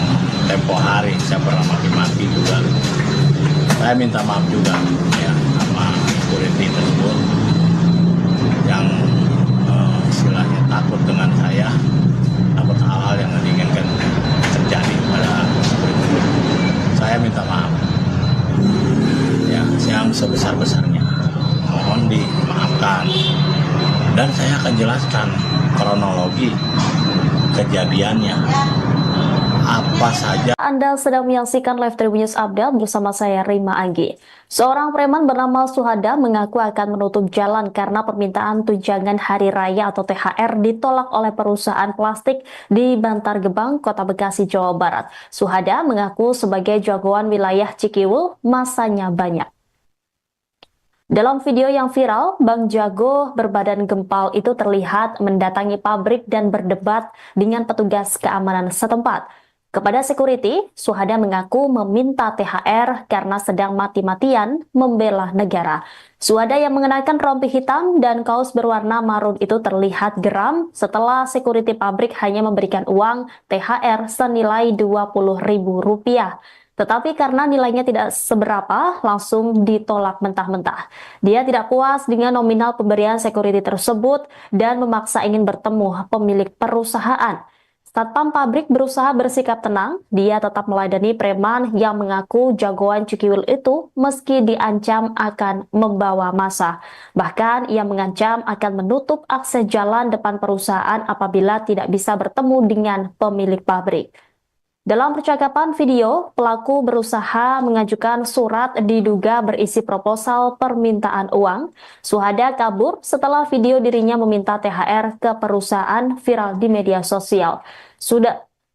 E: tempo hari saya pernah maki-maki juga, saya minta maaf juga ya sama security tersebut yang istilahnya takut dengan saya, takut hal-hal yang diinginkan terjadi pada security. Saya minta maaf ya yang sebesar-besarnya, mohon dimaafkan, dan saya akan jelaskan kronologi kejadiannya apa saja.
A: Anda sedang menyaksikan Live Tribun News Update bersama saya Rima Anggi. Seorang preman bernama Suhada mengaku akan menutup jalan karena permintaan tunjangan hari raya atau THR ditolak oleh perusahaan plastik di Bantar Gebang, Kota Bekasi, Jawa Barat. Suhada mengaku sebagai jagoan wilayah Cikiwul, masanya banyak. Dalam video yang viral, Bang Jago berbadan gempal itu terlihat mendatangi pabrik dan berdebat dengan petugas keamanan setempat. Kepada security, Suhada mengaku meminta THR karena sedang mati-matian membela negara. Suhada yang mengenakan rompi hitam dan kaos berwarna marun itu terlihat geram setelah security pabrik hanya memberikan uang THR senilai Rp20.000. Tetapi karena nilainya tidak seberapa, langsung ditolak mentah-mentah. Dia tidak puas dengan nominal pemberian security tersebut dan memaksa ingin bertemu pemilik perusahaan. Satpam pabrik berusaha bersikap tenang, dia tetap meladeni preman yang mengaku jagoan cukiwil itu meski diancam akan membawa massa. Bahkan ia mengancam akan menutup akses jalan depan perusahaan apabila tidak bisa bertemu dengan pemilik pabrik. Dalam percakapan video, pelaku berusaha mengajukan surat diduga berisi proposal permintaan uang. Suhada kabur setelah video dirinya meminta THR ke perusahaan viral di media sosial.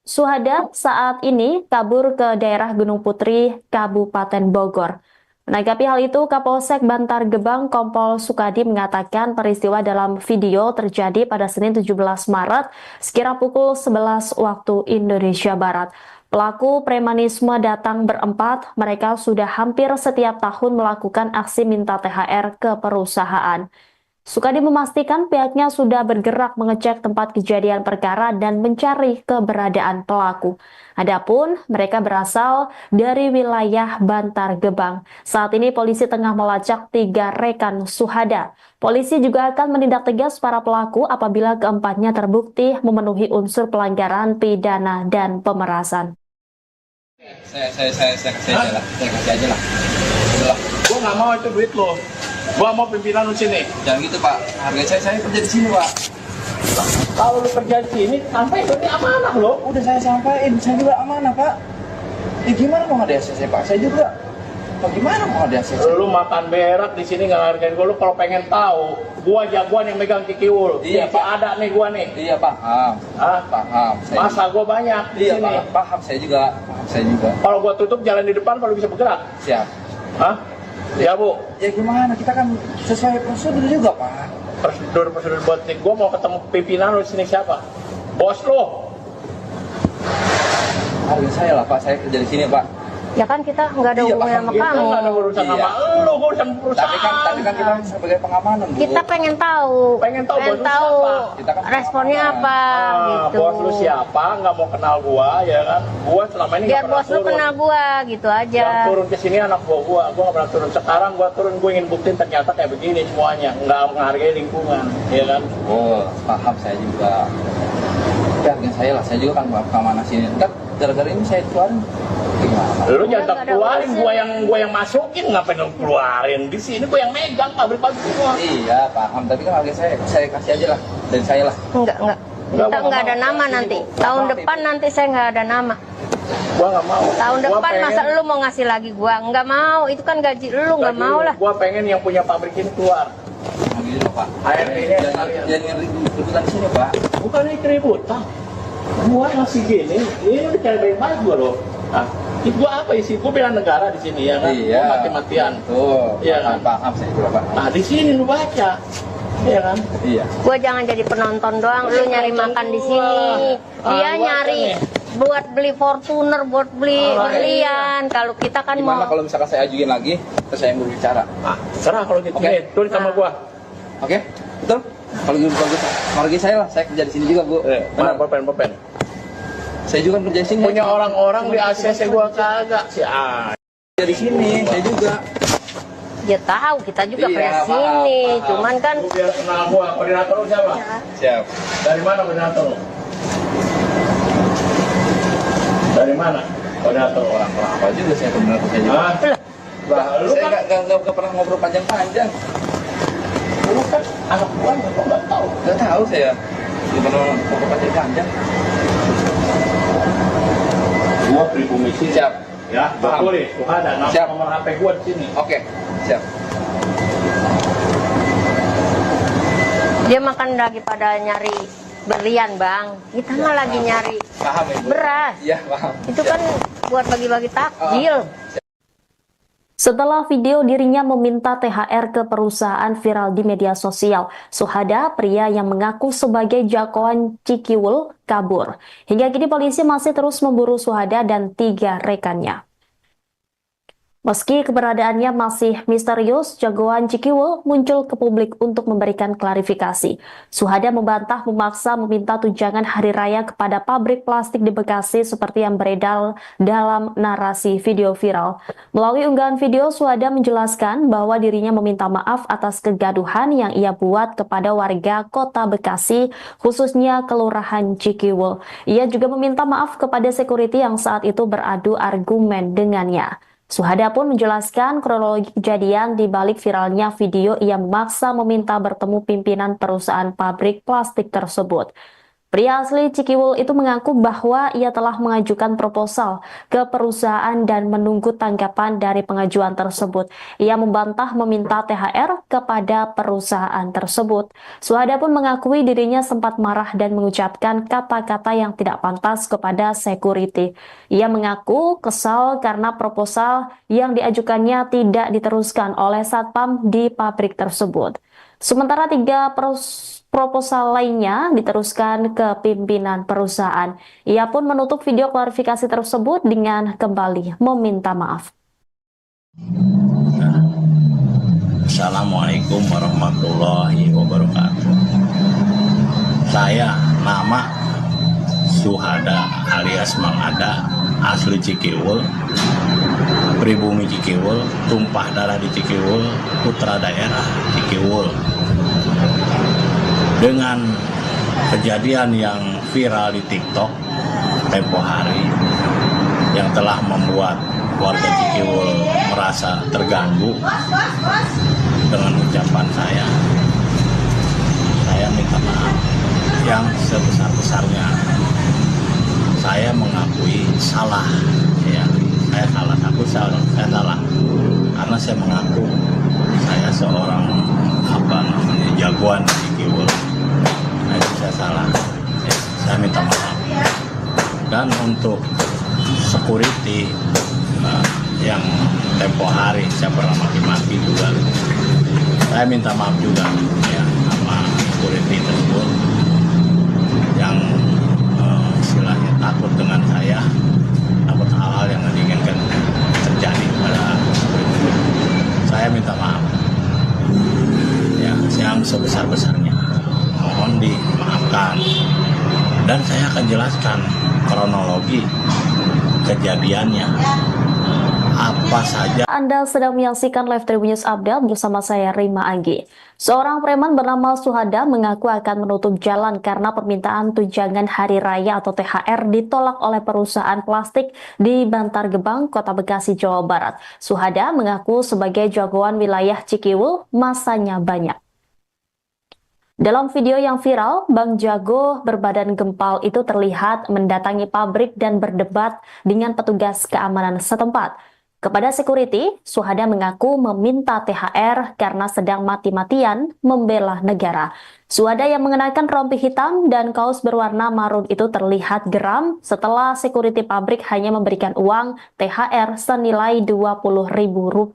A: Suhada saat ini kabur ke daerah Gunung Putri, Kabupaten Bogor. Menanggapi hal itu, Kapolsek Bantar Gebang Kompol Sukadi mengatakan peristiwa dalam video terjadi pada Senin 17 Maret sekira pukul 11 waktu Indonesia Barat. Pelaku premanisme datang berempat, mereka sudah hampir setiap tahun melakukan aksi minta THR ke perusahaan. Sukadi memastikan pihaknya sudah bergerak mengecek tempat kejadian perkara dan mencari keberadaan pelaku. Adapun mereka berasal dari wilayah Bantar Gebang. Saat ini polisi tengah melacak 3 rekan Suhada. Polisi juga akan menindak tegas para pelaku apabila keempatnya terbukti memenuhi unsur pelanggaran pidana dan pemerasan.
B: Saya kasih aja lah, saya kasih aja lah. Udah lah.
C: Gua nggak mau itu duit lo. Gua mau pimpinan lu sini.
B: Jangan gitu Pak, harga saya kerja di sini Pak.
C: Kalau lu kerja di sini, sampai itu ini amanah lo.
B: Udah saya sampaikan, saya juga amanah Pak. Ya gimana mau ada ACC Pak? Saya juga. Bagaimana mau ada ACC?
C: Lu makan berak di sini nggak hargain gua. Lu kalau pengen tahu, gua jagoan yang megang kikiwul.
B: Iya,
C: Pak.
B: Pak.
C: Ada nih gua nih.
B: Iya paham.
C: Hah?
B: Paham.
C: Masa gua banyak di
B: Iya
C: sini.
B: paham saya juga. Paham saya juga.
C: Kalau gua tutup jalan di depan, baru bisa bergerak.
B: Siap.
C: Hah? Ya bu.
B: Ya gimana? Kita kan sesuai prosedur juga Pak.
C: Prosedur buat gua mau ketemu pimpinan lu di sini siapa? Bos lu.
B: Harga saya lah Pak, saya kerja di sini Pak.
D: Ya kan kita nggak ada
B: Iya,
D: hubungan sama
B: paham.
C: Kita
D: kamu.
C: nggak ada urusan
B: Iya.
C: sama lu, gua urusan perusahaan.
B: Tapi kan kita sebagai pengamanan Bu.
D: Kita pengen tahu,
C: Pengen tahu bos lu siapa?
B: Kita kan
D: responnya
B: pengamanan.
D: apa gitu.
C: Bos lu siapa? Nggak mau kenal gua, ya kan? Gua selama ini
D: Biar
C: nggak pernah
D: bos lu
C: turun.
D: kenal gua gitu aja.
C: Yang turun ke sini anak gua nggak pernah turun. Sekarang gua turun, gua ingin buktiin ternyata kayak begini semuanya, nggak menghargai lingkungan, ya kan?
B: Oh, paham saya juga. Harga saya lah, saya juga kan keamanan sini. Ntar gara-gara ini saya keluarin. Gimana?
C: Lu
D: Udah,
C: jangan
D: nggak ada
C: keluarin,
D: urusan.
C: gua yang masukin, ngapain lu keluarin? Di sini gua yang megang pabrik-pabrik semua.
B: Iya, paham. Tapi kan harga saya kasih aja lah. Dan saya lah.
D: Enggak. Kita nggak ada nama nanti. Tahun depan nanti saya nggak ada nama.
C: Gua nggak mau.
D: Tahun
C: Gua
D: depan
C: pengen-
D: masa lu mau ngasih lagi gua? Nggak mau. Itu kan gaji lu, nggak
C: gaji
D: mau
C: lu.
D: lah.
C: Gua pengen yang punya pabrik ini keluar.
B: Nah, gitu loh, Pak.
C: ART-nya
B: Jangan ribut-ributan di sini, Pak.
C: Bukan ini keributan. Gua masih gini, ini udah cari baik-baik gua loh. Nah, itu gua apa isi? Gua bela negara di sini ya kan?
B: Iya.
C: Gua mati-matian.
B: Tuh,
C: Iya
B: paham,
C: kan?
B: paham saya juga, Pak.
C: Nah, di sini lu baca. Iya kan?
B: Iya.
D: Gua jangan jadi penonton doang. Lu nyari makan di sini. Dia
C: gua
D: nyari
C: nih.
D: buat beli Fortuner, buat beli
C: Oh,
D: berlian. Kalau kita kan
B: Gimana
D: mau
B: kalau misalkan saya ajuin lagi, terus saya yang berbicara?
C: Ah, terserah kalau gitu.
B: Oke.
C: Nih, tulis sama gua.
B: Oke? Betul? Kalau gitu bagus. Harga saya lah, saya kerja di sini juga, Bu.
C: Mana
B: Benar.
C: pulpen?
B: Saya juga kerja di sini.
C: Punya orang-orang di ACC gua kagak sih. Ah,
B: Di sini, saya juga.
D: dia tahu kita juga
B: Iya,
D: kerja
B: paham,
D: sini.
B: paham.
D: Cuman kan
C: lu biar kenal gua. Koordinator lu siapa?
B: Siap.
C: Dari mana koordinator lu? Dari mana? Koordinator orang.
B: Orang apa juga saya benar saya juga.
C: Ah, lah, lu
B: Saya
C: kan,
B: nggak pernah ngobrol panjang-panjang.
C: lu kan anak gua nggak tahu.
B: Nggak tahu saya. Nggak pernah ngobrol panjang-panjang.
C: Gua pribumi sini.
B: Siap.
C: Ya,
B: Paham.
C: betul nih. Tuh ada
B: Siap.
C: nomor HP gua di sini.
B: Oke, siap.
D: dia makan lagi pada nyari berlian, Bang. Kita mah lagi nyari
B: Paham Ibu?
D: beras.
B: Iya, paham.
D: Itu kan buat bagi-bagi takjil.
A: Setelah video dirinya meminta THR ke perusahaan viral di media sosial, Suhada, pria yang mengaku sebagai jagoan Cikiwul, kabur. Hingga kini polisi masih terus memburu Suhada dan 3 rekannya. Meski keberadaannya masih misterius, jagoan Cikiwul muncul ke publik untuk memberikan klarifikasi. Suhada membantah memaksa meminta tunjangan hari raya kepada pabrik plastik di Bekasi seperti yang beredar dalam narasi video viral. Melalui unggahan video, Suhada menjelaskan bahwa dirinya meminta maaf atas kegaduhan yang ia buat kepada warga kota Bekasi, khususnya Kelurahan Cikiwul. Ia juga meminta maaf kepada security yang saat itu beradu argumen dengannya. Suhada pun menjelaskan kronologi kejadian di balik viralnya video ia memaksa meminta bertemu pimpinan perusahaan pabrik plastik tersebut. Pria asli Cikiwul itu mengaku bahwa ia telah mengajukan proposal ke perusahaan dan menunggu tanggapan dari pengajuan tersebut. Ia membantah meminta THR kepada perusahaan tersebut. Suhada pun mengakui dirinya sempat marah dan mengucapkan kata-kata yang tidak pantas kepada security. Ia mengaku kesal karena proposal yang diajukannya tidak diteruskan oleh satpam di pabrik tersebut. Sementara tiga proposal lainnya diteruskan ke pimpinan perusahaan. Ia pun menutup video klarifikasi tersebut dengan kembali meminta maaf.
E: Assalamualaikum warahmatullahi wabarakatuh. Saya nama Suhada alias Mang Ada, asli Cikiwul, pribumi Cikiwul, tumpah darah di Cikiwul, putra daerah Cikiwul. Dengan kejadian yang viral di TikTok tempo hari yang telah membuat warga Cikiwul merasa terganggu dengan ucapan saya minta maaf yang sebesar-besarnya. Saya mengakui salah, ya, saya salah karena saya mengaku saya seorang jagoan di Cikiwul. Nah, itu saya salah, ya, saya minta maaf. Dan untuk security yang tempo hari saya pernah maki-maki juga, saya minta maaf juga ya sama security tersebut yang istilahnya takut dengan saya, takut hal-hal yang diinginkan terjadi pada security. Saya minta maaf ya yang sebesar-besarnya, mohon dimaafkan, dan saya akan jelaskan kronologi kejadiannya apa saja.
A: Anda sedang menyaksikan Live Tribun News Update bersama saya Rima Anggi. Seorang preman bernama Suhada mengaku akan menutup jalan karena permintaan tunjangan hari raya atau THR ditolak oleh perusahaan plastik di Bantar Gebang, Kota Bekasi, Jawa Barat. Suhada mengaku sebagai jagoan wilayah Cikiwul masanya banyak. Dalam video yang viral, Bang Jago berbadan gempal itu terlihat mendatangi pabrik dan berdebat dengan petugas keamanan setempat. Kepada security, Suhada mengaku meminta THR karena sedang mati-matian membela negara. Suhada yang mengenakan rompi hitam dan kaos berwarna marun itu terlihat geram setelah security pabrik hanya memberikan uang THR senilai Rp20.000.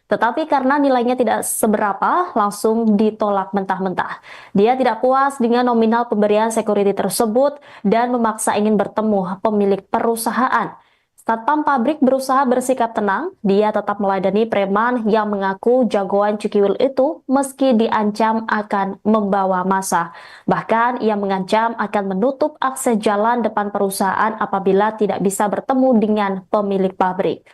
A: Tetapi karena nilainya tidak seberapa, langsung ditolak mentah-mentah. Dia tidak puas dengan nominal pemberian security tersebut dan memaksa ingin bertemu pemilik perusahaan. Satpam pabrik berusaha bersikap tenang, dia tetap meladeni preman yang mengaku jagoan Cikiwul itu meski diancam akan membawa massa. Bahkan ia mengancam akan menutup akses jalan depan perusahaan apabila tidak bisa bertemu dengan pemilik pabrik.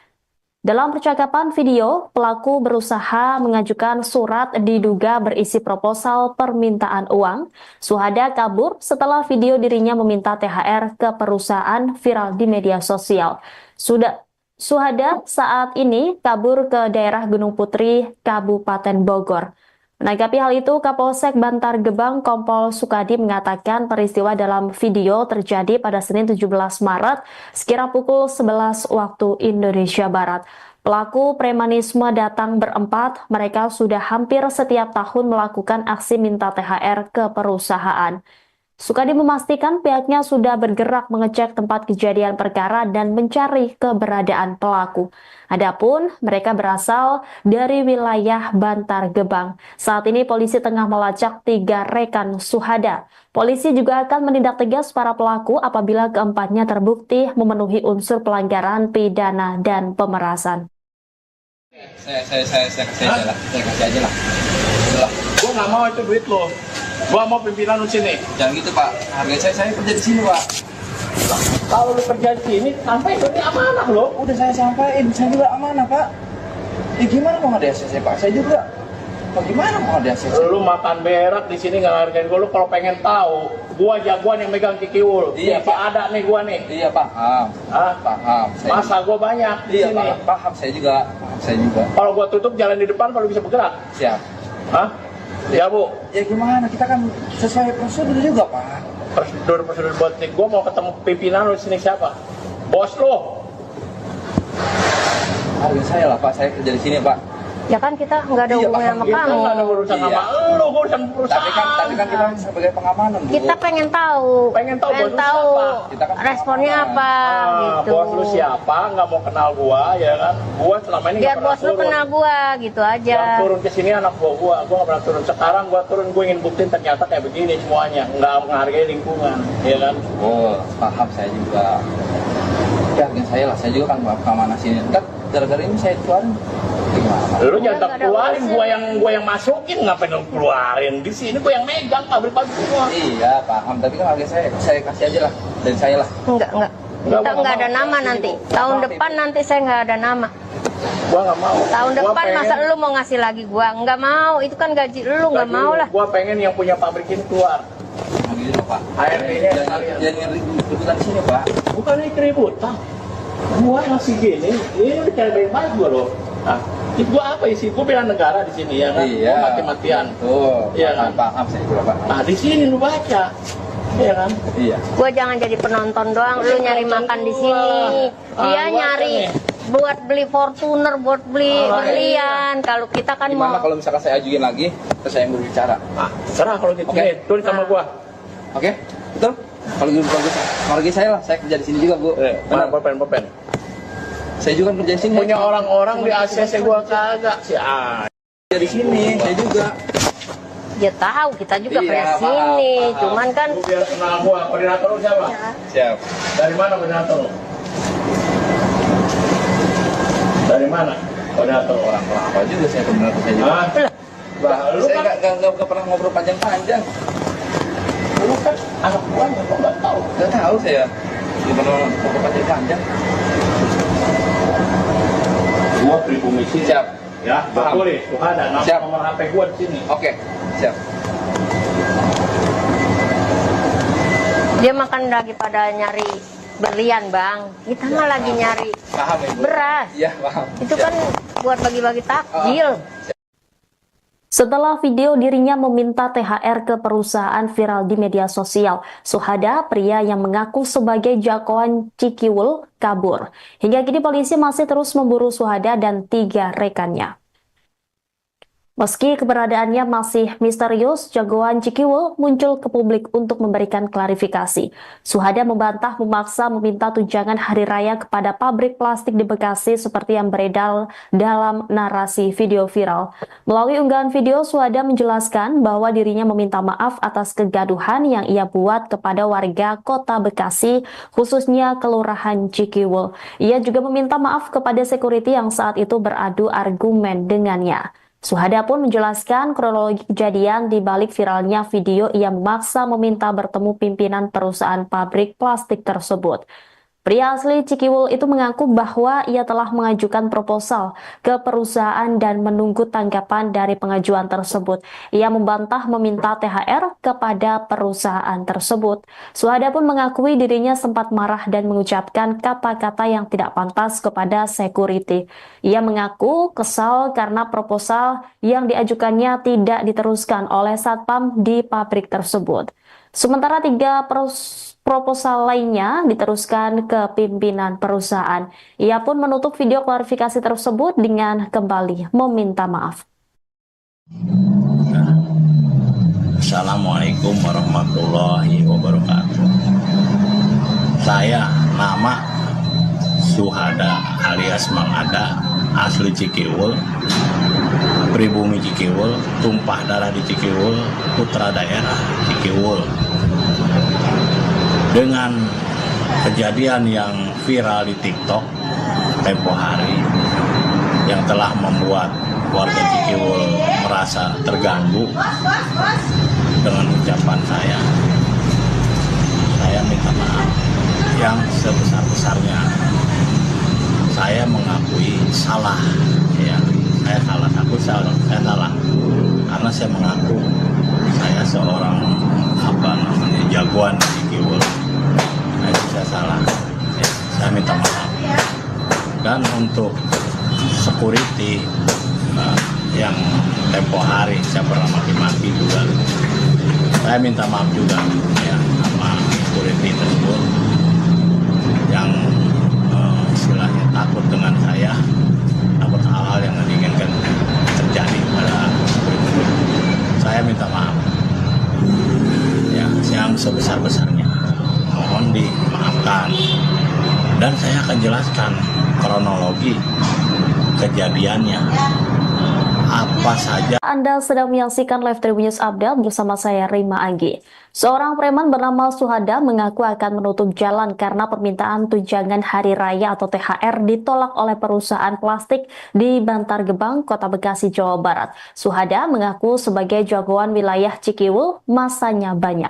A: Dalam percakapan video, pelaku berusaha mengajukan surat diduga berisi proposal permintaan uang. Suhada kabur setelah video dirinya meminta THR ke perusahaan viral di media sosial. Suhada saat ini kabur ke daerah Gunung Putri, Kabupaten Bogor. Menanggapi hal itu, Kapolsek Bantar Gebang Kompol Sukadi mengatakan peristiwa dalam video terjadi pada Senin 17 Maret sekira pukul 11 waktu Indonesia Barat. Pelaku premanisme datang berempat, mereka sudah hampir setiap tahun melakukan aksi minta THR ke perusahaan. Sukadi memastikan pihaknya sudah bergerak mengecek tempat kejadian perkara dan mencari keberadaan pelaku. Adapun mereka berasal dari wilayah Bantar Gebang. Saat ini polisi tengah melacak 3 rekan Suhada. Polisi juga akan menindak tegas para pelaku apabila keempatnya terbukti memenuhi unsur pelanggaran pidana dan pemerasan.
B: Saya kasih aja lah. Saya kasih aja lah. Udahlah.
C: Gua nggak mau itu duit lo. Gua mau pimpinan lu sini.
B: Jangan gitu Pak. Harga saya kerja di sini Pak.
C: Kalau lu kerja di sini, sampai itu amanah lo.
B: Udah saya sampaikan, saya juga amanah Pak. Ya gimana mau nggak ada ACC Pak? Saya juga. Bagaimana mau ada ACC?
C: Lu makan berak di sini nggak hargain gua. Lu kalau pengen tahu, gua jagoan yang megang Cikiwul.
B: Iya,
C: Pak. Ada nih gua nih.
B: Iya paham.
C: Hah?
B: Paham.
C: Masa gua banyak di
B: Iya
C: sini.
B: paham. Saya juga. Paham saya juga.
C: Kalau gua tutup jalan di depan, kalau bisa bergerak.
B: Siap.
C: Hah? Ya bu.
B: Ya gimana? Kita kan sesuai prosedur juga Pak.
C: Prosedur buat nih. Gua mau ketemu pimpinan lu di sini siapa? Bos lo.
B: Harga saya lah Pak. Saya kerja di sini Pak.
D: Ya kan kita nggak ada
B: Iya,
D: hubungan sama
B: paham.
C: Kita
D: kamu.
C: nggak ada urusan
B: Iya.
C: sama lu, urusan perusahaan.
B: Tapi kan kita sebagai pengamanan Bu.
D: Kita pengen tahu,
C: Pengen tahu bos lu siapa?
B: Kita kan
D: responnya
B: pengamanan.
D: apa gitu.
C: Bos lu siapa? Nggak mau kenal gua, ya kan? Gua selama ini
D: Biar
C: nggak pernah
D: bos lu
C: turun.
D: kenal gua gitu aja.
C: Yang turun ke sini anak gua nggak pernah turun. Sekarang gua turun, gua ingin buktiin ternyata kayak begini semuanya, nggak menghargai lingkungan, ya kan?
B: Oh, paham saya juga. Ya, harga saya lah. Saya juga kan pengamanan sini. Ntar gara-gara ini saya keluarin. Gimana Pak?
C: Lu
D: Udah
C: jangan
D: nggak ada
C: keluarin,
D: urusan.
C: gua yang masukin, ngapain lu keluarin? Di sini gua yang megang pabrik-pabrik semua.
B: Iya, paham. Tapi kan harga saya kasih aja lah. Dari saya lah.
D: Enggak.
C: Nggak
D: Kita
C: mau,
D: nggak ada
C: mau.
D: nama nanti. Tahun
B: Maaf,
D: depan nanti saya nggak ada nama.
C: Gua nggak mau.
D: Tahun
C: Gua
D: depan
C: pengen-
D: masa lu mau ngasih lagi gua? Nggak mau. Itu kan gaji lu, nggak mau lah.
C: Gua pengen yang punya pabrik ini keluar.
B: Nah, gitu loh, Pak.
C: ART ini
B: Jangan ribut-ributan di sini, Pak.
C: bukan ini keributan. Gua masih gini, ini udah cara baik-baik gua loh. Nah, itu gua apa isi? Gua bela negara di sini ya kan?
B: Iya.
C: Gua mati-matian.
B: Tuh.
C: Iya kan?
B: Paham saya juga, Pak.
C: Nah, di sini lu baca. Iya kan?
B: Iya.
D: Gua jangan jadi penonton doang. Lu nyari makan di sini. Dia
C: Ah,
D: nyari
C: gua
D: buat beli Fortuner, buat beli berlian. Kalau kita kan
B: Gimana
D: mau
B: kalau misalkan saya ajuin lagi, terus saya yang berbicara?
C: Ah, serah kalau gitu.
B: Oke.
C: Nih, tulis sama gua.
B: Oke? Betul? Kalau gitu bagus. Harga saya lah. Saya kerja di sini juga, Bu.
C: Mana pulpen?
B: Saya juga kerja di sini.
C: Punya orang-orang di ACC gua kagak. Si
B: kerja di sini. Saya juga.
D: dia tahu kita juga
B: Iya,
D: pernah
B: paham,
D: sini.
B: paham.
D: Cuman kan
C: Lu biar kenal gua. Koordinator lu siapa?
B: Siap.
C: Dari mana koordinator lu? Dari mana? Koordinator orang.
B: Orang apa juga saya benar saya juga.
C: Ah,
B: Bah,
C: lu
B: saya
C: kan-
B: nggak pernah ngobrol panjang-panjang.
C: lu kan anak gua nggak tahu.
B: Nggak tahu saya. Nggak pernah ngobrol panjang-panjang.
C: Gua pribumi sini.
B: Siap.
C: Ya,
B: Paham.
C: betul nih. Tuh ada
B: Siap.
C: nomor HP gua di sini.
B: Oke. Siap.
D: dia makan daripada nyari berlian, Bang. Kita mah lagi nyari
B: Paham Ibu?
D: beras.
B: Iya, paham.
D: Itu kan buat bagi-bagi takjil.
A: Setelah video dirinya meminta THR ke perusahaan viral di media sosial, Suhada, pria yang mengaku sebagai jagoan Cikiwul, kabur. Hingga kini polisi masih terus memburu Suhada dan 3 rekannya. Meski keberadaannya masih misterius, jagoan Cikiwul muncul ke publik untuk memberikan klarifikasi. Suhada membantah memaksa meminta tunjangan hari raya kepada pabrik plastik di Bekasi seperti yang beredar dalam narasi video viral. Melalui unggahan video, Suhada menjelaskan bahwa dirinya meminta maaf atas kegaduhan yang ia buat kepada warga kota Bekasi, khususnya Kelurahan Cikiwul. Ia juga meminta maaf kepada security yang saat itu beradu argumen dengannya. Suhada pun menjelaskan kronologi kejadian di balik viralnya video ia memaksa meminta bertemu pimpinan perusahaan pabrik plastik tersebut. Pria asli Cikiwul itu mengaku bahwa ia telah mengajukan proposal ke perusahaan dan menunggu tanggapan dari pengajuan tersebut. Ia membantah meminta THR kepada perusahaan tersebut. Suhada pun mengakui dirinya sempat marah dan mengucapkan kata-kata yang tidak pantas kepada security. Ia mengaku kesal karena proposal yang diajukannya tidak diteruskan oleh satpam di pabrik tersebut. Sementara 3 proposal lainnya diteruskan ke pimpinan perusahaan. Ia pun menutup video klarifikasi tersebut dengan kembali meminta maaf.
E: Assalamualaikum warahmatullahi wabarakatuh. Saya nama Suhada alias Mang Ada, asli Cikiwul, pribumi Cikiwul, tumpah darah di Cikiwul, putra daerah Cikiwul. Dengan kejadian yang viral di TikTok tempo hari, yang telah membuat warga Cikiwul merasa terganggu dengan ucapan saya. Saya minta maaf yang sebesar-besarnya. Saya mengakui salah, ya. Saya salah, saya salah. Karena saya mengaku saya seorang jagoan di Cikiwul. Nah, itu saya salah. Ya, saya minta maaf. Dan untuk security yang tempo hari saya pernah maki-maki juga, saya minta maaf juga ya sama security tersebut yang istilahnya takut dengan saya, takut hal-hal yang diinginkan terjadi pada security. Saya minta maaf ya yang sebesar-besarnya, mohon dimaafkan, dan saya akan jelaskan kronologi kejadiannya apa saja.
A: Anda sedang menyaksikan Live Tribun News Update bersama saya Rima Anggi. Seorang preman bernama Suhada mengaku akan menutup jalan karena permintaan tunjangan hari raya atau THR ditolak oleh perusahaan plastik di Bantar Gebang, Kota Bekasi, Jawa Barat. Suhada mengaku sebagai jagoan wilayah Cikiwul, masanya banyak.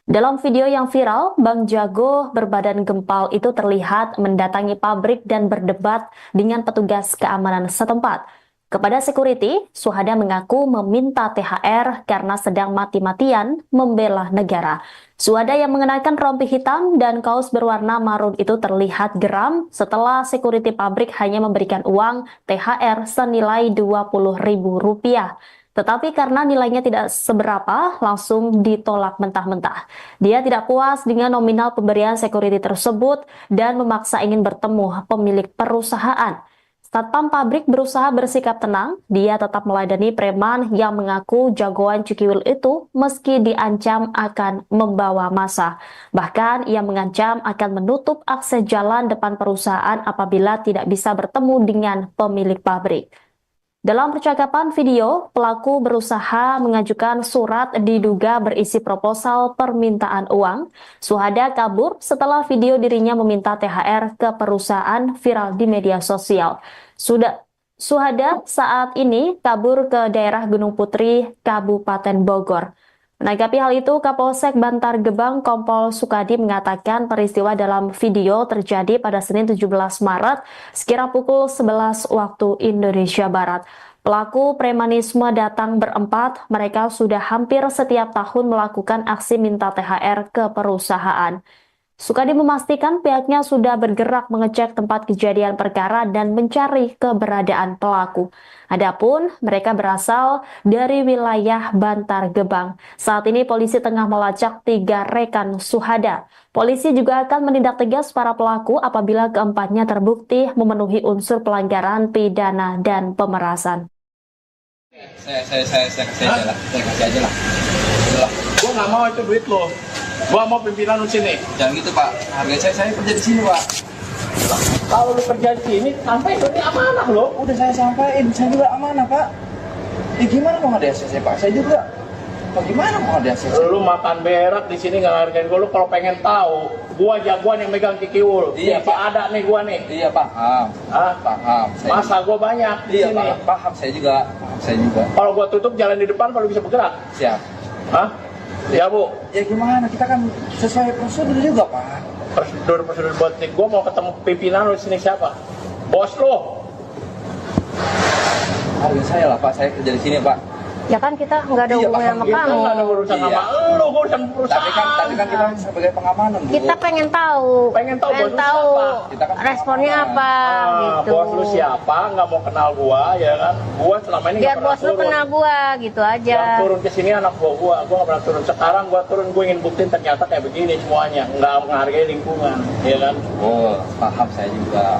A: Dalam video yang viral, Bang Jago berbadan gempal itu terlihat mendatangi pabrik dan berdebat dengan petugas keamanan setempat. Kepada security, Suhada mengaku meminta THR karena sedang mati-matian membela negara. Suhada yang mengenakan rompi hitam dan kaos berwarna marun itu terlihat geram setelah security pabrik hanya memberikan uang THR senilai Rp20.000. Tetapi karena nilainya tidak seberapa, langsung ditolak mentah-mentah. Dia tidak puas dengan nominal pemberian security tersebut dan memaksa ingin bertemu pemilik perusahaan. Satpam pabrik berusaha bersikap tenang, dia tetap meladeni preman yang mengaku jagoan Cikiwul itu meski diancam akan membawa massa. Bahkan ia mengancam akan menutup akses jalan depan perusahaan apabila tidak bisa bertemu dengan pemilik pabrik. Dalam percakapan video, pelaku berusaha mengajukan surat diduga berisi proposal permintaan uang. Suhada kabur setelah video dirinya meminta THR ke perusahaan viral di media sosial. Suhada saat ini kabur ke daerah Gunung Putri, Kabupaten Bogor. Menanggapi hal itu, Kapolsek Bantar Gebang Kompol Sukadi mengatakan peristiwa dalam video terjadi pada Senin 17 Maret sekira pukul 11 waktu Indonesia Barat. Pelaku premanisme datang berempat, mereka sudah hampir setiap tahun melakukan aksi minta THR ke perusahaan. Sukadi memastikan pihaknya sudah bergerak mengecek tempat kejadian perkara dan mencari keberadaan pelaku. Adapun mereka berasal dari wilayah Bantar Gebang. Saat ini polisi tengah melacak 3 rekan Suhada. Polisi juga akan menindak tegas para pelaku apabila keempatnya terbukti memenuhi unsur pelanggaran pidana dan pemerasan.
B: Saya kasih aja lah,
C: Gua nggak mau itu duit lo. Gua mau pimpinan lu sini.
B: Jangan gitu Pak, harga saya kerja di sini Pak.
C: Kalau lu kerja di sini, sampai itu ini amanah lo.
B: Udah saya sampaikan, saya juga amanah Pak. Ya gimana mau ada ACC Pak? Saya juga. Bagaimana mau ada ACC?
C: Lu makan berak di sini nggak hargain gua. Lu kalau pengen tahu, gua jagoan yang megang Cikiwul.
B: Iya
C: Pak.
B: Pak.
C: Ada nih gua nih.
B: Iya paham.
C: Hah?
B: Paham.
C: Masa gua banyak di
B: Iya
C: sini.
B: paham saya juga.
C: Kalau gua tutup jalan di depan, baru bisa bergerak.
B: Siap.
C: Hah? Ya Bu.
B: Ya gimana? Kita kan sesuai prosedur juga Pak.
C: Prosedur buat nih. Gua mau ketemu pimpinan lu di sini siapa? Bos lu.
B: Harga saya lah Pak, saya kerja di sini Pak.
D: Ya kan kita nggak ada
B: Iya,
D: hubungan
B: paham.
D: sama
B: Kita
D: kamu.
C: Nggak ada urusan
B: Iya.
C: sama lu, gua urusan perusahaan.
B: Tapi kan kita sebagai pengamanan Bu.
D: Kita pengen tahu,
C: Pengen tahu bos lu siapa?
B: Kita kan
D: responnya
B: pengamanan.
D: apa gitu.
C: Bos lu siapa? Nggak mau kenal gua, ya kan? Gua selama ini
D: Biar
C: nggak pernah
D: bos lu
C: turun.
D: kenal gua gitu aja.
C: Yang turun ke sini anak gua nggak pernah turun. Sekarang gua turun, gua ingin buktiin ternyata kayak begini semuanya, nggak menghargai lingkungan, ya kan?
B: Oh, paham saya juga.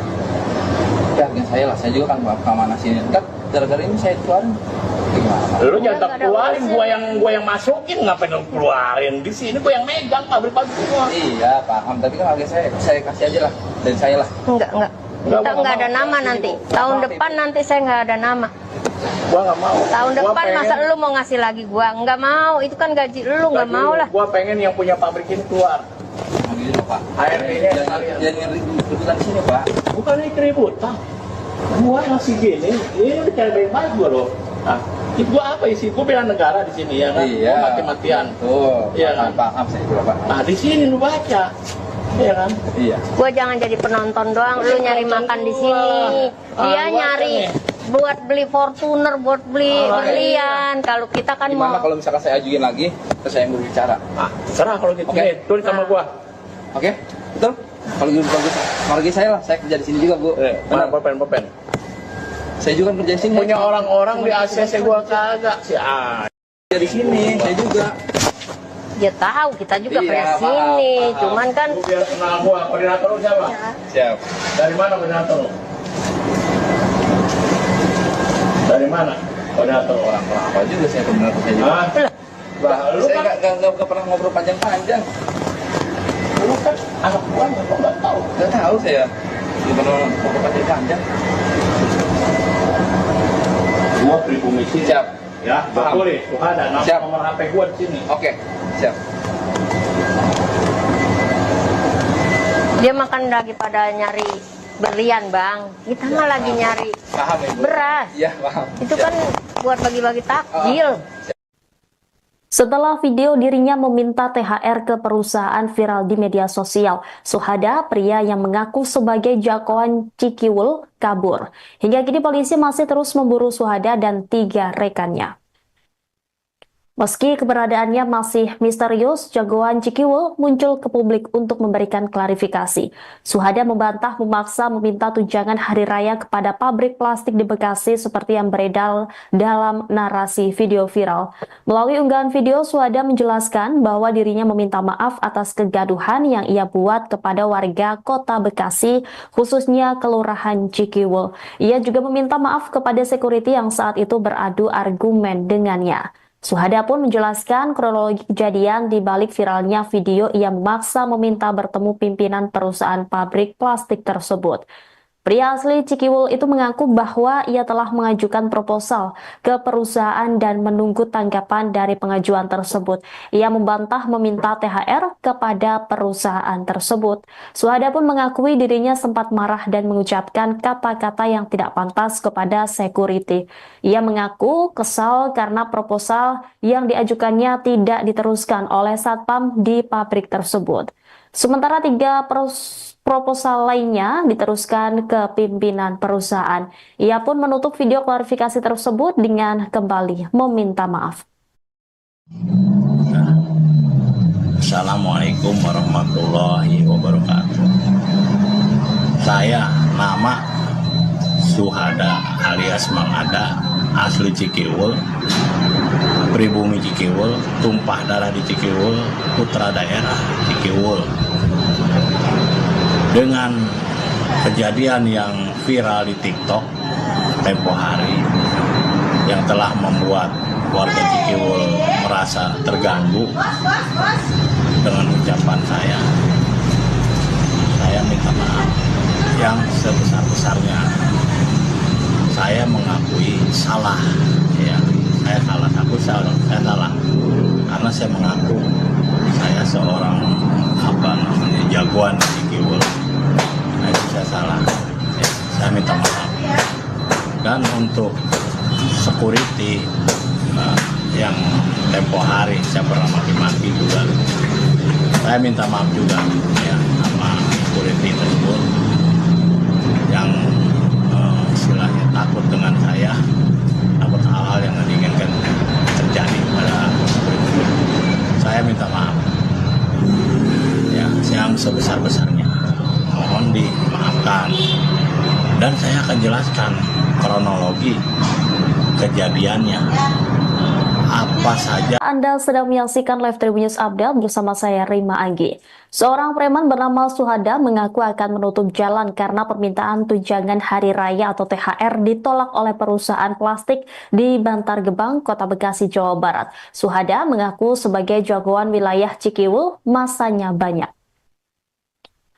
B: Ya, harga saya lah, saya juga kan keamanan sini. Kan gara-gara ini saya keluarin. Gimana?
C: Lu
D: Udah,
C: jangan
D: nggak ada
C: keluarin,
D: urusan.
C: gua yang masukin, ngapain lu keluarin? Di sini gua yang megang pabrik-pabrik semua.
B: Iya, paham. Tapi kan harga saya kasih aja lah. Dan saya lah.
D: Enggak. Kita
C: Nggak
D: nggak ada
C: mau.
D: nama nanti. Tahun depan nanti saya nggak ada nama.
C: Gua nggak mau.
D: Tahun
C: Gua
D: depan
C: pengen-
D: masa lu mau ngasih lagi gua? Nggak mau. Itu kan gaji lu, nggak
C: Gaji
D: mau
C: lu.
D: lah.
C: Gua pengen yang punya pabrik ini keluar.
B: Gitu, Pak.
C: ART-nya
B: Jangan ributan di sini, Pak.
C: Bukan ini keributan. Gua masih gini, ini udah cari baik-baik gua loh. Nah, gua apa isi? Gua bela negara di sini ya kan?
B: Iya.
C: Gua mati-matian.
B: Tuh,
C: Iya kan?
B: paham saya juga paham.
C: Nah, di sini lu baca. Iya kan?
B: Iya.
D: Gua jangan jadi penonton doang, lu nyari makan di sini. Dia
C: gua
D: nyari buat beli Fortuner, buat beli berlian. Kalau kita kan
B: Gimana
D: mau
B: kalau misalkan saya ajuin lagi, terus saya yang berbicara?
C: Ah, terserah kalau gitu.
B: Oke.
C: Nih, tulis sama gua.
B: Oke, betul? Kalau gitu bagus. Margi saya lah, saya kerja di sini juga, Bu.
C: Mana
B: Benar.
C: pulpen?
B: Saya juga kerja di sini.
C: Punya orang-orang di ACC gua kagak sih. Ah,
B: Di sini, saya juga.
D: dia tahu kita juga
B: Iya,
D: kerja
B: paham,
D: sini.
B: paham.
D: Cuman kan
C: lu biar kenal gua. Koordinator lu siapa?
B: Siap.
C: Dari mana koordinator lu? Dari mana? Koordinator orang.
B: Orang apa juga saya benar saya juga.
C: Ah, lah, lu
B: Saya
C: kan,
B: nggak pernah ngobrol panjang-panjang.
C: lu kan anak gua nggak tahu.
B: Nggak tahu saya. Nggak pernah ngobrol panjang-panjang.
C: Gua pribumi sini.
B: Siap.
C: Ya,
B: Paham.
C: betul nih. Tuh ada
B: Siap.
C: nomor HP gua di sini.
B: Oke, siap.
D: dia makan lagi pada nyari berlian, Bang. Kita mah lagi nyari
B: Paham ya, Bu?
D: beras.
B: Iya, paham.
D: Itu kan buat bagi-bagi takjil.
A: Setelah video dirinya meminta THR ke perusahaan viral di media sosial, Suhada, pria yang mengaku sebagai jagoan Cikiwul, kabur. Hingga kini polisi masih terus memburu Suhada dan 3 rekannya. Meski keberadaannya masih misterius, jagoan Cikiwul muncul ke publik untuk memberikan klarifikasi. Suhada membantah memaksa meminta tunjangan hari raya kepada pabrik plastik di Bekasi seperti yang beredar dalam narasi video viral. Melalui unggahan video, Suhada menjelaskan bahwa dirinya meminta maaf atas kegaduhan yang ia buat kepada warga kota Bekasi, khususnya Kelurahan Cikiwul. Ia juga meminta maaf kepada security yang saat itu beradu argumen dengannya. Suhada pun menjelaskan kronologi kejadian di balik viralnya video ia memaksa meminta bertemu pimpinan perusahaan pabrik plastik tersebut. Pria asli Cikiwul itu mengaku bahwa ia telah mengajukan proposal ke perusahaan dan menunggu tanggapan dari pengajuan tersebut. Ia membantah meminta THR kepada perusahaan tersebut. Suhada pun mengakui dirinya sempat marah dan mengucapkan kata-kata yang tidak pantas kepada security. Ia mengaku kesal karena proposal yang diajukannya tidak diteruskan oleh satpam di pabrik tersebut. Sementara 3 proposal lainnya diteruskan ke pimpinan perusahaan. Ia pun menutup video klarifikasi tersebut dengan kembali meminta maaf.
E: Assalamualaikum warahmatullahi wabarakatuh. Saya nama Suhada alias Mang Ada, asli Cikiwul, pribumi Cikiwul, tumpah darah di Cikiwul, putra daerah Cikiwul. Dengan kejadian yang viral di TikTok tempo hari yang telah membuat warga Cikiwul merasa terganggu dengan ucapan saya minta maaf yang sebesar-besarnya. Saya mengakui salah, ya, saya salah, saya salah karena saya mengaku saya seorang jagoan di Cikiwul. Nah, itu saya salah, ya, saya minta maaf. Dan untuk security yang tempo hari saya pernah maki-maki juga, saya minta maaf juga ya sama security tersebut yang istilahnya takut dengan saya, takut hal-hal yang diinginkan terjadi pada security. Saya minta maaf ya yang sebesar-besarnya, mohon dimaafkan, dan saya akan jelaskan kronologi kejadiannya apa saja.
A: Anda sedang menyaksikan Live Tribun News Update bersama saya Rima Anggi. Seorang preman bernama Suhada mengaku akan menutup jalan karena permintaan tunjangan hari raya atau THR ditolak oleh perusahaan plastik di Bantar Gebang, Kota Bekasi, Jawa Barat. Suhada mengaku sebagai jagoan wilayah Cikiwul, masanya banyak.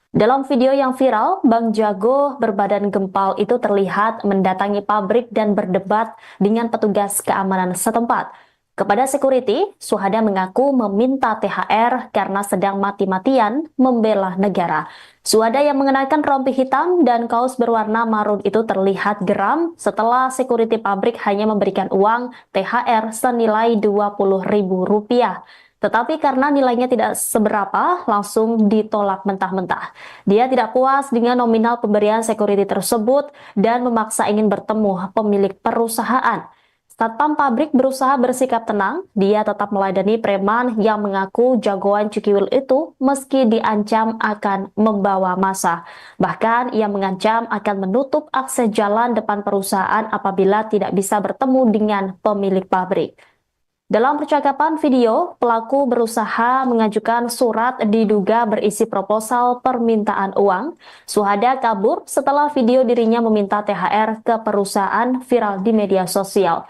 A: Dalam video yang viral, Bang Jago berbadan gempal itu terlihat mendatangi pabrik dan berdebat dengan petugas keamanan setempat. Kepada security, Suhada mengaku meminta THR karena sedang mati-matian membela negara. Suhada yang mengenakan rompi hitam dan kaos berwarna marun itu terlihat geram setelah security pabrik hanya memberikan uang THR senilai Rp20.000. Tetapi karena nilainya tidak seberapa, langsung ditolak mentah-mentah. Dia tidak puas dengan nominal pemberian security tersebut dan memaksa ingin bertemu pemilik perusahaan. Satpam pabrik berusaha bersikap tenang, dia tetap meladeni preman yang mengaku jagoan Cikiwil itu meski diancam akan membawa massa. Bahkan ia mengancam akan menutup akses jalan depan perusahaan apabila tidak bisa bertemu dengan pemilik pabrik. Dalam percakapan video, pelaku berusaha mengajukan surat diduga berisi proposal permintaan uang. Suhada kabur setelah video dirinya meminta THR ke perusahaan viral di media sosial.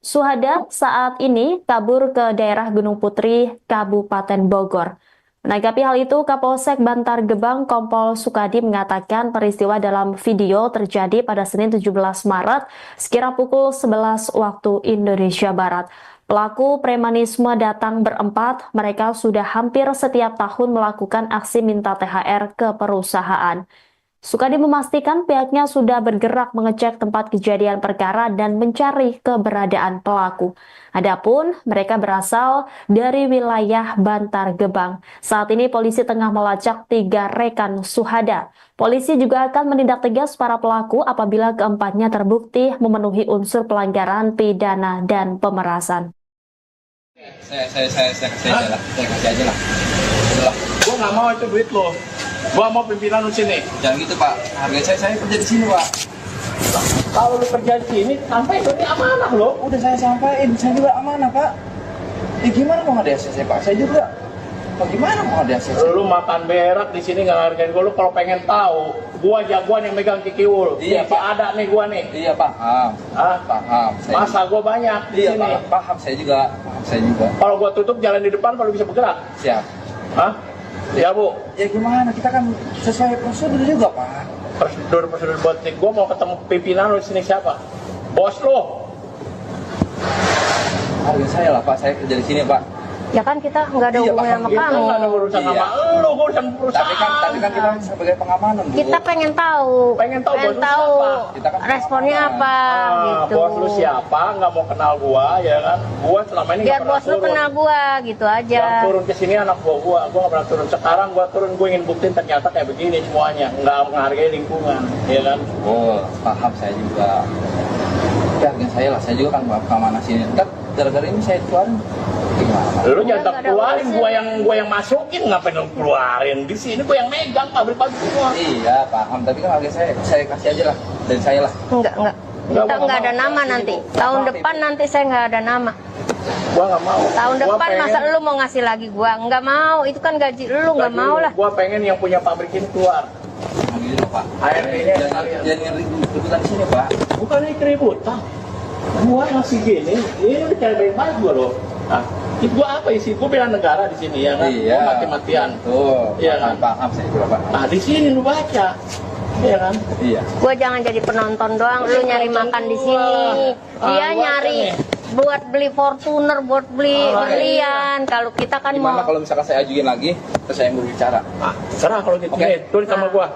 A: Suhada saat ini kabur ke daerah Gunung Putri, Kabupaten Bogor. Menanggapi hal itu, Kapolsek Bantar Gebang Kompol Sukadi mengatakan peristiwa dalam video terjadi pada Senin 17 Maret sekira pukul 11 waktu Indonesia Barat. Pelaku premanisme datang berempat, mereka sudah hampir setiap tahun melakukan aksi minta THR ke perusahaan. Sukadi memastikan pihaknya sudah bergerak mengecek tempat kejadian perkara dan mencari keberadaan pelaku. Adapun mereka berasal dari wilayah Bantar Gebang. Saat ini polisi tengah melacak 3 rekan Suhada. Polisi juga akan menindak tegas para pelaku apabila keempatnya terbukti memenuhi unsur pelanggaran pidana dan pemerasan.
B: Saya kasih aja lah. Saya kasih aja lah. Udahlah.
C: Gua nggak mau itu duit lo. Gua mau pimpinan lu sini.
B: Jangan gitu Pak. Harga saya kerja di sini Pak.
C: Kalau lu kerja di sini, sampai berarti amanah lo.
B: Udah saya sampaikan, saya juga amanah Pak. Ya gimana mau ada ACC Pak? Saya juga. Gimana mau ada ACC?
C: Lu makan berak di sini nggak hargain gua. Lu kalau pengen tahu, gua jagoan yang megang Cikiwul.
B: Iya,
C: Pak. Ada nih gua nih.
B: Iya paham.
C: Hah?
B: Paham.
C: Masa gua banyak di
B: Iya
C: sini.
B: paham. Saya juga. Paham saya juga.
C: Kalau gua tutup jalan di depan, kalau bisa bergerak.
B: Siap.
C: Hah? Ya Bu.
B: Ya gimana? Kita kan sesuai prosedur juga Pak.
C: Prosedur buat nih. Gua mau ketemu pimpinan lu di sini siapa? Bos lo.
B: Harga saya lah Pak. Saya kerja di sini Pak.
D: Ya kan kita nggak ada
B: Iya,
D: hubungan sama
B: Pak.
C: Kita
D: kamu.
C: nggak ada urusan
B: Iya.
C: sama lu, gua urusan perusahaan.
B: Tapi kan kita sebagai pengamanan Bu.
D: Kita pengen tahu,
C: Pengen tahu bos lu siapa?
B: Kita kan
D: responnya apa gitu.
C: Bos lu siapa? Nggak mau kenal gua, ya kan? Gua selama ini
D: Biar
C: nggak pernah
D: bos lu
C: turun.
D: kenal gua gitu aja.
C: Yang turun ke sini anak gua nggak pernah turun. Sekarang gua turun, gua ingin buktiin ternyata kayak begini semuanya, nggak menghargai lingkungan, ya kan?
B: Oh, paham saya juga. Ya, harga saya lah. Saya juga kan keamanan sini. Ntar gara-gara ini saya keluarin. Gimana Pak?
C: Lu
D: Udah
C: jangan
D: nggak ada
C: keluarin,
D: urusan.
C: gua yang masukin, ngapain lu keluarin? Di sini gua yang megang pabrik-pabrik semua.
B: Iya, paham. Tapi kan harga saya kasih aja lah. Dari saya lah.
D: Enggak.
C: Nggak
D: Kita
C: mau,
D: nggak ada
C: mau.
D: nama nanti. Tahun depan nanti saya nggak ada nama.
C: Gua nggak mau.
D: Tahun
C: Gua
D: depan
C: pengen-
D: masa lu mau ngasih lagi gua? Nggak mau. Itu kan gaji lu, nggak mau lah.
C: Gua pengen yang punya pabrik ini keluar.
B: Gitu loh, Pak.
C: ART ini
B: Jangan ribut-ributan di sini, Pak.
C: bukan ini keributan. Gua masih gini, ini udah cara baik-baik gua loh. Nah, itu gua apa isi? Gua bela negara di sini ya kan?
B: Iya.
C: Gua mati-matian.
B: Tuh.
C: Iya kan?
B: Paham saya juga, Pak.
C: Nah, di sini lu baca. Iya kan?
B: Iya.
D: Gua jangan jadi penonton doang. Lu nyari makan di sini. Dia
C: Ah,
D: nyari buat beli Fortuner, buat beli berlian. Kalau kita kan
B: Gimana
D: mau
B: kalau misalkan saya ajuin lagi, terus saya yang berbicara?
C: Ah, serah kalau gitu.
B: Oke.
C: Nih, tulis sama gua.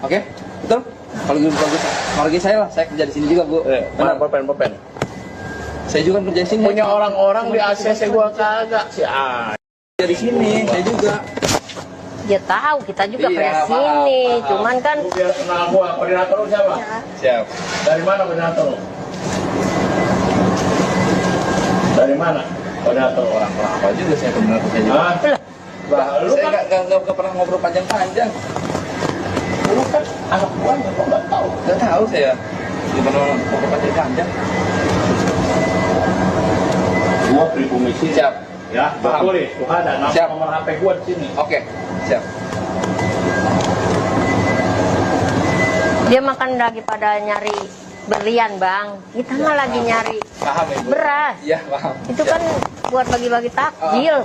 B: Oke? Betul? Kalau gitu bagus. Harga saya lah. Saya kerja di sini juga, Bu.
C: Mana pulpen?
B: Saya juga kerja di sini.
C: Punya orang-orang di ACC gua kagak. Si
B: kerja di sini. Saya juga.
D: dia tahu kita juga
B: Iya,
D: pernah
B: paham,
D: sini.
B: paham.
D: Cuman kan
C: Lu biar kenal gua. Koordinator lu siapa?
B: Siap.
C: Dari mana koordinator lu? Dari mana? Koordinator orang.
B: Orang apa juga saya benar saya juga.
C: Ah,
B: Bah,
C: lu
B: saya
C: kan-
B: nggak pernah ngobrol panjang-panjang.
C: lu kan anak gua nggak tahu.
B: Nggak tahu saya. Nggak pernah ngobrol panjang-panjang.
C: Gua beri komisi.
B: Siap.
C: Ya,
B: Paham.
C: betul nih. Tuh ada
B: Siap.
C: nomor HP gua di sini.
B: Oke. Siap.
D: dia makan daripada nyari berlian, Bang. Kita mah lagi nyari
B: Paham ya, Bu?
D: beras.
B: Iya, paham.
D: Itu
B: Siap.
D: kan buat bagi-bagi takjil.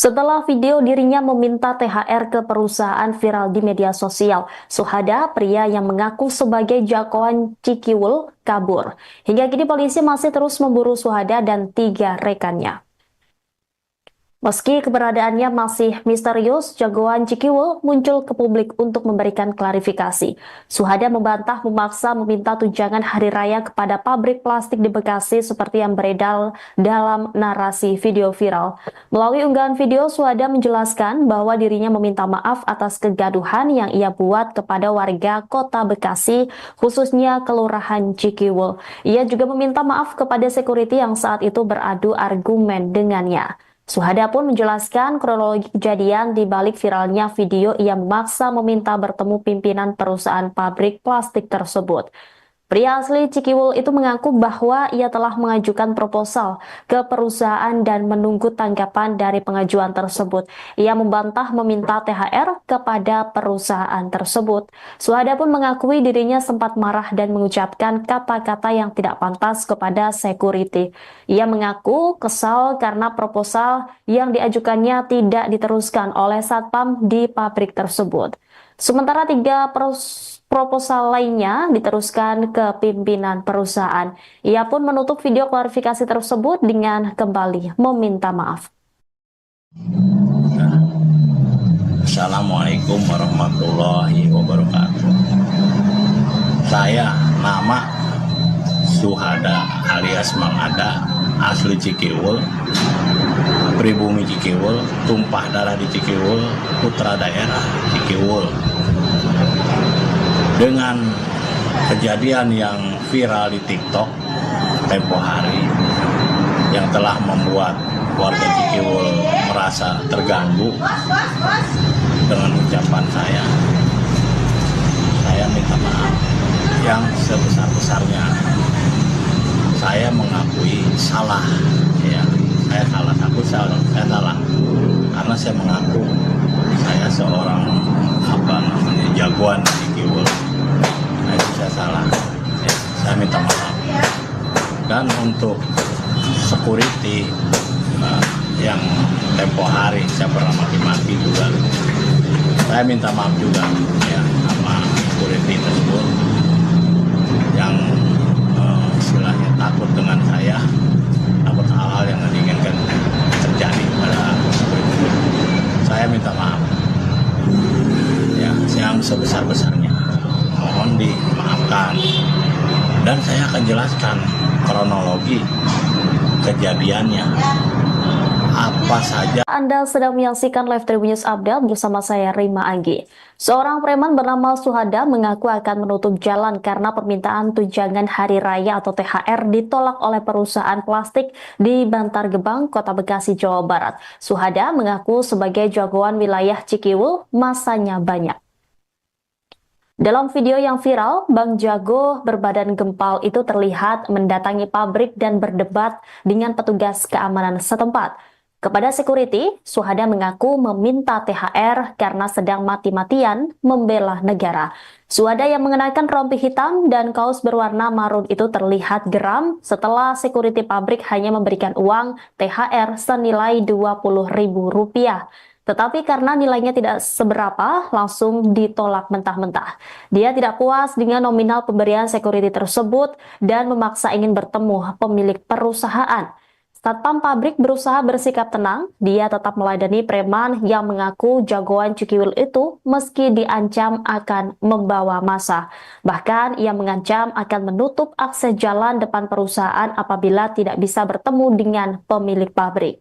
A: Setelah video dirinya meminta THR ke perusahaan viral di media sosial, Suhada, pria yang mengaku sebagai jagoan Cikiwul, kabur. Hingga kini polisi masih terus memburu Suhada dan 3 rekannya. Meski keberadaannya masih misterius, jagoan Cikiwul muncul ke publik untuk memberikan klarifikasi. Suhada membantah memaksa meminta tunjangan hari raya kepada pabrik plastik di Bekasi seperti yang beredar dalam narasi video viral. Melalui unggahan video, Suhada menjelaskan bahwa dirinya meminta maaf atas kegaduhan yang ia buat kepada warga kota Bekasi, khususnya Kelurahan Cikiwul. Ia juga meminta maaf kepada security yang saat itu beradu argumen dengannya. Suhada pun menjelaskan kronologi kejadian di balik viralnya video ia memaksa meminta bertemu pimpinan perusahaan pabrik plastik tersebut. Pria asli Cikiwul itu mengaku bahwa ia telah mengajukan proposal ke perusahaan dan menunggu tanggapan dari pengajuan tersebut. Ia membantah meminta THR kepada perusahaan tersebut. Suhada pun mengakui dirinya sempat marah dan mengucapkan kata-kata yang tidak pantas kepada security. Ia mengaku kesal karena proposal yang diajukannya tidak diteruskan oleh satpam di pabrik tersebut. Sementara 3 proposal lainnya diteruskan ke pimpinan perusahaan. Ia pun menutup video klarifikasi tersebut dengan kembali meminta maaf.
E: Assalamualaikum warahmatullahi wabarakatuh. Saya nama Suhada alias Mang Ada, asli Cikiwul, pribumi Cikiwul, tumpah darah di Cikiwul, putra daerah Cikiwul. Dengan kejadian yang viral di TikTok tempo hari yang telah membuat warga Cikiwul merasa terganggu dengan ucapan saya minta maaf yang sebesar-besarnya. Saya mengakui salah, ya, saya salah karena saya mengaku saya seorang jagoan di Cikiwul. Nah, itu saya salah, ya, saya minta maaf. Dan untuk security yang tempo hari saya pernah maki-maki juga, saya minta maaf juga, ya, sama security tersebut yang istilahnya takut dengan saya, takut hal-hal yang tidak diinginkan terjadi pada security. Saya minta maaf, ya, yang sebesar-besarnya, mohon dimaafkan. Dan saya akan jelaskan kronologi kejadiannya apa saja.
A: Anda sedang menyaksikan Live Tribun News Update bersama saya Rima Anggi. Seorang preman bernama Suhada mengaku akan menutup jalan karena permintaan tunjangan hari raya atau THR ditolak oleh perusahaan plastik di Bantar Gebang, Kota Bekasi, Jawa Barat. Suhada mengaku sebagai jagoan wilayah Cikiwul, masanya banyak. Dalam video yang viral, Bang Jago berbadan gempal itu terlihat mendatangi pabrik dan berdebat dengan petugas keamanan setempat. Kepada security, Suhada mengaku meminta THR karena sedang mati-matian membela negara. Suhada yang mengenakan rompi hitam dan kaos berwarna marun itu terlihat geram setelah security pabrik hanya memberikan uang THR senilai Rp20.000. Tetapi karena nilainya tidak seberapa, langsung ditolak mentah-mentah. Dia tidak puas dengan nominal pemberian security tersebut dan memaksa ingin bertemu pemilik perusahaan. Satpam pabrik berusaha bersikap tenang, dia tetap meladeni preman yang mengaku jagoan Cikiwul itu meski diancam akan membawa massa. Bahkan ia mengancam akan menutup akses jalan depan perusahaan apabila tidak bisa bertemu dengan pemilik pabrik.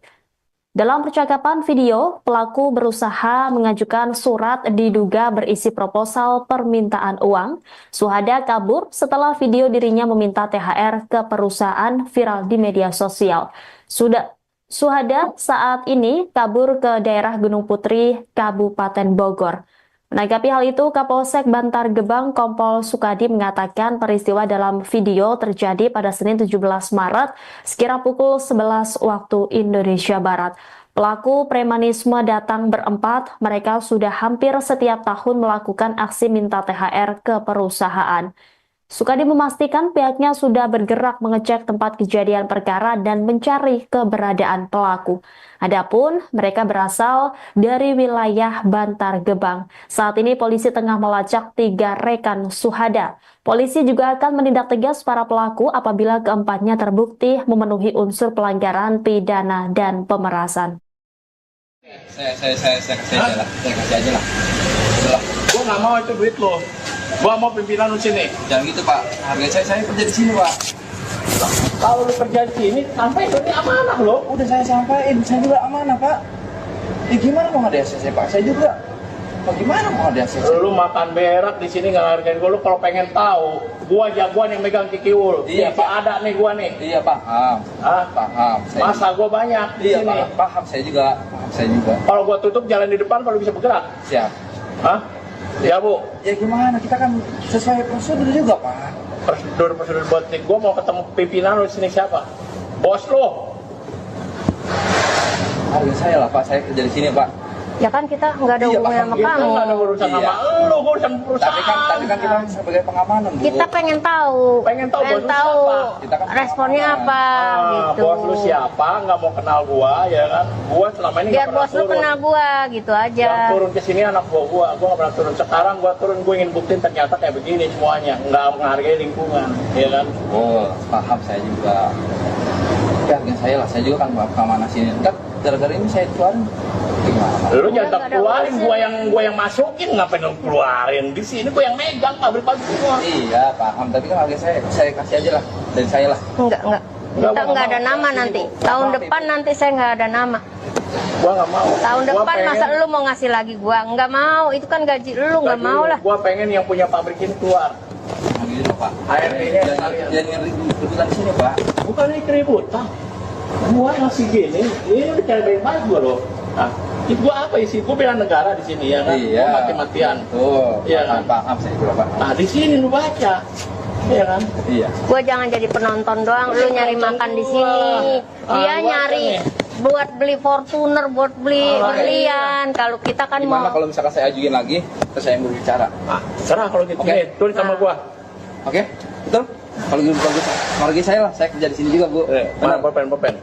A: Dalam percakapan video, pelaku berusaha mengajukan surat diduga berisi proposal permintaan uang. Suhada kabur setelah video dirinya meminta THR ke perusahaan viral di media sosial. Suhada saat ini kabur ke daerah Gunung Putri, Kabupaten Bogor. Menanggapi hal itu, Kapolsek Bantar Gebang Kompol Sukadi mengatakan peristiwa dalam video terjadi pada Senin 17 Maret sekira pukul 11 waktu Indonesia Barat. Pelaku premanisme datang berempat, mereka sudah hampir setiap tahun melakukan aksi minta THR ke perusahaan. Sukadi memastikan pihaknya sudah bergerak mengecek tempat kejadian perkara dan mencari keberadaan pelaku. Adapun mereka berasal dari wilayah Bantar Gebang. Saat ini polisi tengah melacak 3 rekan Suhada. Polisi juga akan menindak tegas para pelaku apabila keempatnya terbukti memenuhi unsur pelanggaran pidana dan pemerasan.
B: Saya kasih aja lah. Saya kasih aja lah. Udah lah.
C: Gua nggak mau itu duit lo. Gua mau pimpinan lu sini.
B: Jangan gitu Pak. Harga saya kerja di sini Pak.
C: Kalau lu kerja di sini, sampai itu ini amanah lo.
B: Udah saya sampaikan, saya juga amanah Pak. Ya gimana mau ada ACC Pak? Saya juga. Bagaimana mau ada ACC?
C: Lu makan berak di sini nggak hargain gua. Lu kalau pengen tahu, gua jagoan yang megang kikiul.
B: Iya,
C: Pak.
B: Pak.
C: Ada nih gua nih.
B: Iya paham.
C: Hah?
B: Paham.
C: Masa gua banyak di
B: Iya
C: sini.
B: paham. Saya juga. Paham saya juga.
C: Kalau gua tutup jalan di depan, baru bisa bergerak.
B: Siap.
C: Hah? Ya bu.
B: Ya gimana? Kita kan sesuai prosedur juga Pak.
C: Prosedur buat gua mau ketemu pimpinan lu di sini siapa? Bos lu.
B: Harga saya lah Pak. Saya kerja di sini Pak.
D: Ya kan kita nggak ada
B: Iya,
D: hubungan
B: paham.
D: sama
B: Kita
C: Kita
D: kamu.
C: nggak ada urusan
B: Iya.
C: sama lu, gua urusan perusahaan.
B: Tapi kan kita sebagai pengamanan Bu.
D: Kita pengen tahu,
C: Pengen tahu bos lu siapa?
B: Kita kan
D: responnya
B: pengamanan.
D: apa gitu.
C: Bos lu siapa? Nggak mau kenal gua, ya kan? Gua selama ini
D: Biar
C: nggak pernah
D: bos lu
C: turun.
D: kenal gua gitu aja.
C: Yang turun ke sini anak gua nggak pernah turun. Sekarang gua turun, gua ingin buktiin ternyata kayak begini semuanya, nggak menghargai lingkungan, ya kan?
B: Oh, paham saya juga. Ya, harga saya lah. Saya juga kan keamanan sini. Ntar gara-gara ini saya keluarin. Gimana?
C: Lu
D: Udah,
C: jangan
D: nggak ada
C: keluarin,
D: urusan.
C: gua yang masukin, ngapain lu keluarin? Di sini gua yang megang pabrik-pabrik semua.
B: Iya, paham. Tapi kan harga saya kasih aja lah. Dari saya lah.
D: Enggak. Kita nggak ada nama
B: Sini,
D: nanti.
B: Bu.
D: Tahun
B: Maaf,
D: depan
B: Ibu.
D: nanti saya nggak ada nama.
C: Gua nggak mau.
D: Tahun
C: Gua
D: depan
C: pengen-
D: masa lu mau ngasih lagi gua? Nggak mau. Itu kan gaji lu, nggak
C: gaji
D: mau
C: lu.
D: lah.
C: Gua pengen yang punya pabrik ini keluar.
B: Nah, gitu loh, Pak.
C: ART-nya sekalian.
B: Jangan ributan di sini, Pak.
C: Bukan ini keributan. Gua masih gini, ini udah cari baik-baik gua loh. Nah, itu gua apa isi? Gua bela negara di sini ya kan?
B: Iya.
C: Gua mati-matian.
B: Tuh,
C: Iya
B: paham,
C: kan?
B: paham saya juga, Pak.
C: Nah, di sini lu baca. Iya kan?
B: Iya.
D: Gua jangan jadi penonton doang. Lu nyari makan di sini. Dia
C: gua
D: nyari
C: nih.
D: buat beli Fortuner, buat beli
C: Ah,
D: berlian. Kalau kita kan
B: Gimana
D: mau
B: kalau misalkan saya ajuin lagi, terus saya yang berbicara?
C: Ah, serah kalau gitu.
B: Oke.
C: Nih, tulis sama gua.
B: Oke? Betul? Kalau gitu bagus. Harga saya lah. Saya kerja di sini juga, Bu.
C: Mana
B: Benar.
C: pulpen?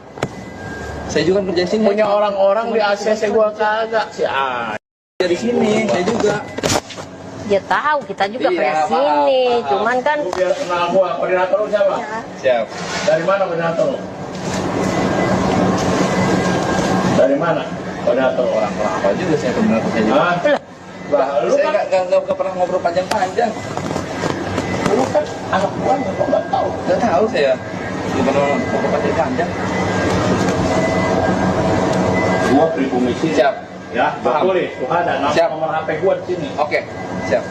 B: Saya juga kerja di sini.
C: Punya orang-orang di ACC gua kagak sih. Ah,
B: Di sini, saya juga.
D: dia tahu kita juga
B: Iya,
D: kerja
B: paham,
D: sini.
B: paham.
D: Cuman kan
C: lu biar kenal gua. Koordinator lu siapa?
B: Siap.
C: Dari mana koordinator lu? Dari mana? Koordinator orang.
B: Orang apa juga saya benar saya juga.
C: Ah,
B: Bah,
C: lu
B: saya
C: kan-
B: nggak pernah ngobrol panjang-panjang.
C: lu kan anak gua nggak tahu.
B: Nggak tahu saya. Nggak pernah ngobrol panjang-panjang.
C: Gua pribumi sini.
B: Siap.
C: Ya,
B: Paham.
C: betul nih. Tuh ada
B: Siap.
C: nomor HP gua di sini.
B: Oke, siap.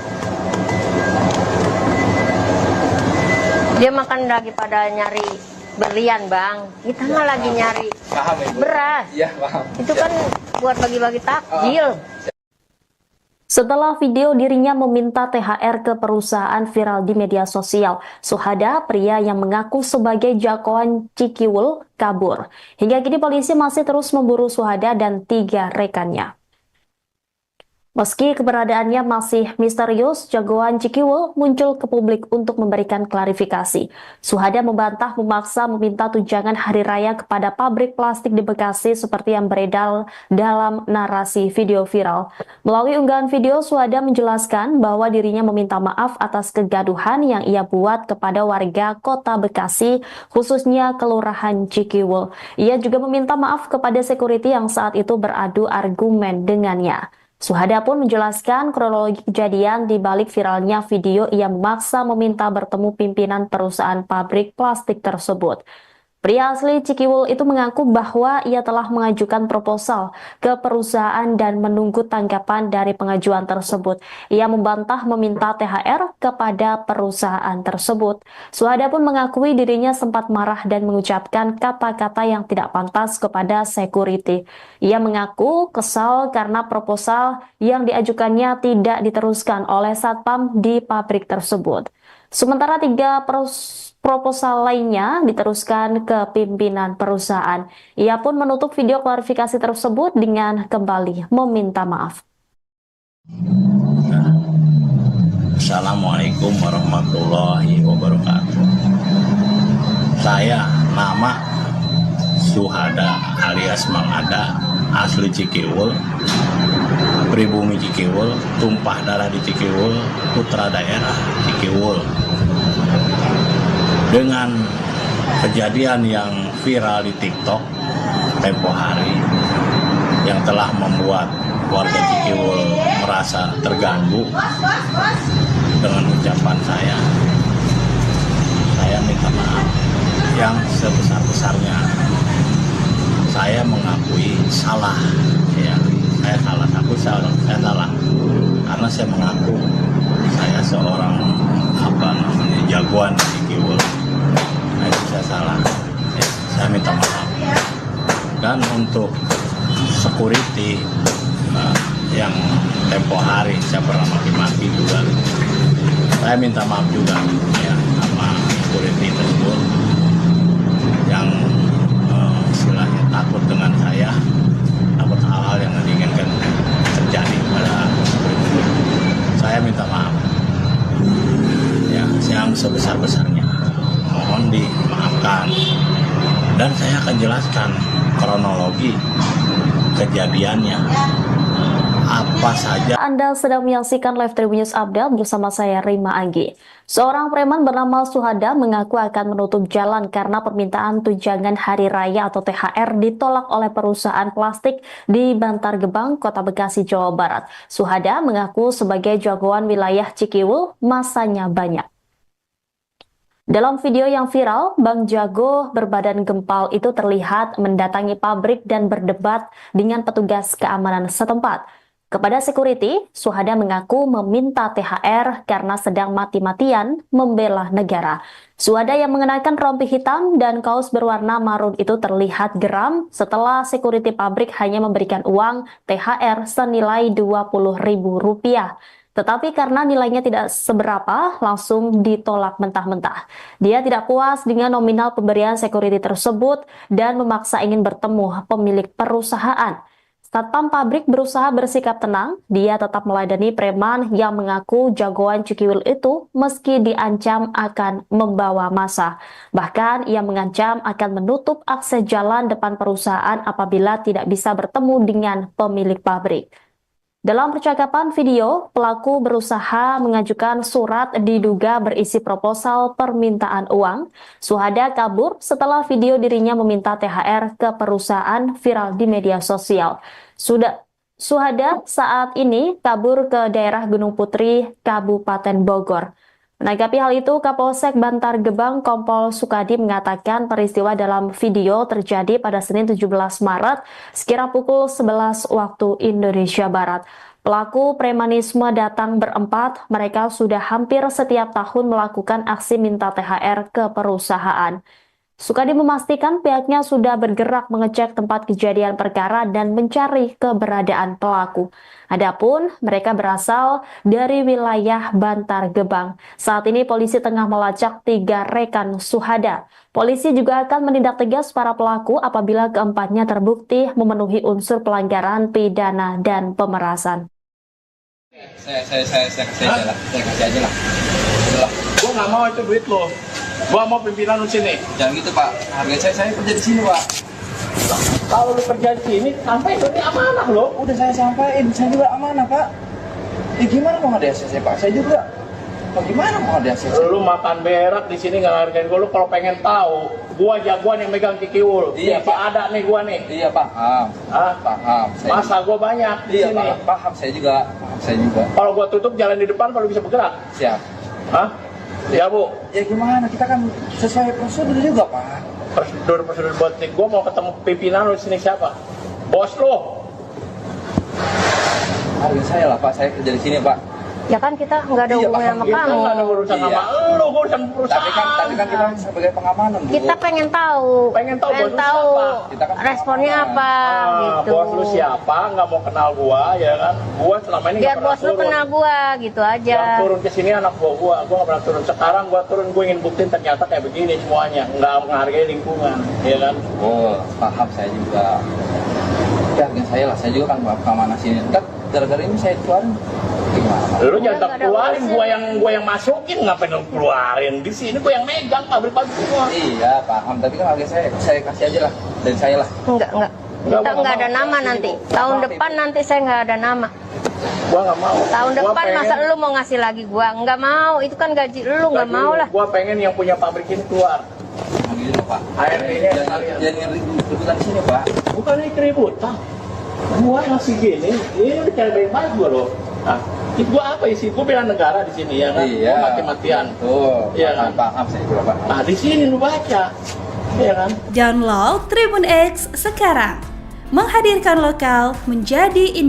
D: dia makan lagi pada nyari berlian, Bang. Kita mah lagi nyari
B: Paham, Ibu?
D: beras.
B: Iya, paham.
D: Itu kan buat bagi-bagi takjil.
A: Setelah video dirinya meminta THR ke perusahaan viral di media sosial, Suhada, pria yang mengaku sebagai jagoan Cikiwul, kabur. Hingga kini polisi masih terus memburu Suhada dan 3 rekannya. Meski keberadaannya masih misterius, jagoan Cikiwul muncul ke publik untuk memberikan klarifikasi. Suhada membantah memaksa meminta tunjangan hari raya kepada pabrik plastik di Bekasi seperti yang beredar dalam narasi video viral. Melalui unggahan video, Suhada menjelaskan bahwa dirinya meminta maaf atas kegaduhan yang ia buat kepada warga kota Bekasi, khususnya Kelurahan Cikiwul. Ia juga meminta maaf kepada security yang saat itu beradu argumen dengannya. Suhada pun menjelaskan kronologi kejadian di balik viralnya video ia memaksa meminta bertemu pimpinan perusahaan pabrik plastik tersebut. Pria asli Cikiwul itu mengaku bahwa ia telah mengajukan proposal ke perusahaan dan menunggu tanggapan dari pengajuan tersebut. Ia membantah meminta THR kepada perusahaan tersebut. Suhada pun mengakui dirinya sempat marah dan mengucapkan kata-kata yang tidak pantas kepada security. Ia mengaku kesal karena proposal yang diajukannya tidak diteruskan oleh satpam di pabrik tersebut. Sementara 3 proposal lainnya diteruskan ke pimpinan perusahaan. Ia pun menutup video klarifikasi tersebut dengan kembali meminta maaf.
E: Assalamualaikum warahmatullahi wabarakatuh. Saya nama Suhada alias Mang Ada, asli Cikiwul, pribumi Cikiwul, tumpah darah di Cikiwul, putra daerah Cikiwul. Dengan kejadian yang viral di TikTok tempo hari yang telah membuat warga Cikiwul merasa terganggu dengan ucapan saya minta maaf yang sebesar-besarnya. Saya mengakui salah, ya, saya salah, saya salah, karena saya mengaku saya seorang jagoan di Cikiwul. Nah, itu saya salah, ya, saya minta maaf. Dan untuk security yang tempo hari saya pernah maki-maki juga, saya minta maaf juga ya sama security tersebut yang istilahnya takut dengan saya, takut hal-hal yang diinginkan terjadi pada security. Saya minta maaf ya yang sebesar-besarnya, mohon dimaafkan, dan saya akan jelaskan kronologi kejadiannya apa saja.
A: Anda sedang menyaksikan Live Tribun News Update bersama saya Rima Anggi. Seorang preman bernama Suhada mengaku akan menutup jalan karena permintaan tunjangan hari raya atau THR ditolak oleh perusahaan plastik di Bantar Gebang, Kota Bekasi, Jawa Barat. Suhada mengaku sebagai jagoan wilayah Cikiwul, masanya banyak. Dalam video yang viral, Bang Jago berbadan gempal itu terlihat mendatangi pabrik dan berdebat dengan petugas keamanan setempat. Kepada security, Suhada mengaku meminta THR karena sedang mati-matian membela negara. Suhada yang mengenakan rompi hitam dan kaos berwarna marun itu terlihat geram setelah security pabrik hanya memberikan uang THR senilai Rp20.000. Tetapi karena nilainya tidak seberapa, langsung ditolak mentah-mentah. Dia tidak puas dengan nominal pemberian security tersebut dan memaksa ingin bertemu pemilik perusahaan. Satpam pabrik berusaha bersikap tenang, dia tetap meladeni preman yang mengaku jagoan Cikiwul itu meski diancam akan membawa massa. Bahkan ia mengancam akan menutup akses jalan depan perusahaan apabila tidak bisa bertemu dengan pemilik pabrik. Dalam percakapan video, pelaku berusaha mengajukan surat diduga berisi proposal permintaan uang. Suhada kabur setelah video dirinya meminta THR ke perusahaan viral di media sosial. Suhada saat ini kabur ke daerah Gunung Putri, Kabupaten Bogor. Menanggapi hal itu, Kapolsek Bantar Gebang Kompol Sukadi mengatakan peristiwa dalam video terjadi pada Senin 17 Maret sekira pukul 11 waktu Indonesia Barat. Pelaku premanisme datang berempat, mereka sudah hampir setiap tahun melakukan aksi minta THR ke perusahaan. Sukadi memastikan pihaknya sudah bergerak mengecek tempat kejadian perkara dan mencari keberadaan pelaku. Adapun mereka berasal dari wilayah Bantar Gebang. Saat ini polisi tengah melacak 3 rekan Suhada. Polisi juga akan menindak tegas para pelaku apabila keempatnya terbukti memenuhi unsur pelanggaran pidana dan pemerasan.
B: Saya kasih aja lah.
C: Gua nggak mau itu duit lo. Gua mau pimpinan lu sini.
B: Jangan gitu Pak, harga saya kerja di sini Pak.
C: Kalau lu kerja di sini, sampai ini amanah lo.
B: Udah saya sampaikan, saya juga amanah Pak. Ya gimana mau ada ACC Pak? Saya juga. Pak gimana mau ada ACC?
C: Lu makan berak di sini nggak hargain gua. Lu kalau pengen tahu, gua jagoan yang megang Cikiwul.
B: Iya
C: Pak.
B: Pak.
C: Ada nih gua nih.
B: Iya paham.
C: Hah?
B: Paham.
C: Masa gua banyak di
B: iya,
C: sini.
B: Paham saya juga.
C: Kalau gua tutup jalan di depan, kalau bisa bergerak.
B: Siap.
C: Hah? Ya Bu.
B: Ya gimana? Kita kan sesuai prosedur juga Pak.
C: Prosedur buat nih. Gua mau ketemu pimpinan lu di sini siapa? Bos lu.
B: Harga saya lah Pak, saya kerja di sini Pak.
D: Ya kan kita nggak ada
B: Iya,
D: hubungan sama
B: Pak.
D: kamu.
C: Nggak ada urusan
B: Iya.
C: sama lu, gua urusan perusahaan.
B: Tapi kan kita sebagai pengamanan Bu.
D: Kita pengen tahu
C: Pengen tahu bos lu siapa?
B: Kita kan
D: responnya
B: pengamanan.
D: apa gitu.
C: Bos lu siapa? Nggak mau kenal gua, ya kan? Gua selama ini
D: Biar
C: nggak pernah
D: bos lu
C: turun.
D: kenal gua gitu aja.
C: Yang turun ke sini anak gua nggak pernah turun. Sekarang gua turun, gua ingin buktiin ternyata kayak begini semuanya, nggak menghargai lingkungan, ya kan?
B: Oh, paham saya juga. Ya, harga saya lah, saya juga kan keamanan sini. Ntar gara-gara ini saya keluarin Gimana?
C: Lu
D: Udah
C: jangan
D: nggak ada
C: keluarin,
D: urusan.
C: gua yang masukin, ngapain lu keluarin? Di sini gua yang megang pabrik-pabrik semua.
B: Iya paham, tapi kan harga saya kasih aja lah dari saya lah.
D: Enggak.
C: Enggak,
D: Kita
C: gua
D: nggak ada
C: nggak mau.
D: nama nanti. Tahun
B: Maaf,
D: depan
B: Ibu.
D: nanti saya nggak ada nama.
C: Gua nggak mau.
D: Tahun
C: Gua
D: depan masa
C: pengen-
D: lu mau ngasih lagi gua? Nggak mau. Itu kan gaji lu, nggak
C: gaji
D: mau
C: lu.
D: lah.
C: Gua pengen yang punya pabrik ini keluar.
B: Nah, gitu loh Pak.
C: ART-nya
B: Jangan ributan di sini Pak.
C: Bukan ini keributan. Gua masih gini, ini udah cara baik-baik gua loh. Nah, itu gua apa isi? Gua bela negara di sini ya kan?
B: Iya.
C: Gua mati-matian.
B: Tuh,
C: Iya
B: paham,
C: kan?
B: paham saya juga Pak.
C: Nah, di sini lu baca. Iya kan?
F: Download Tribun X sekarang. Menghadirkan lokal menjadi Indonesia.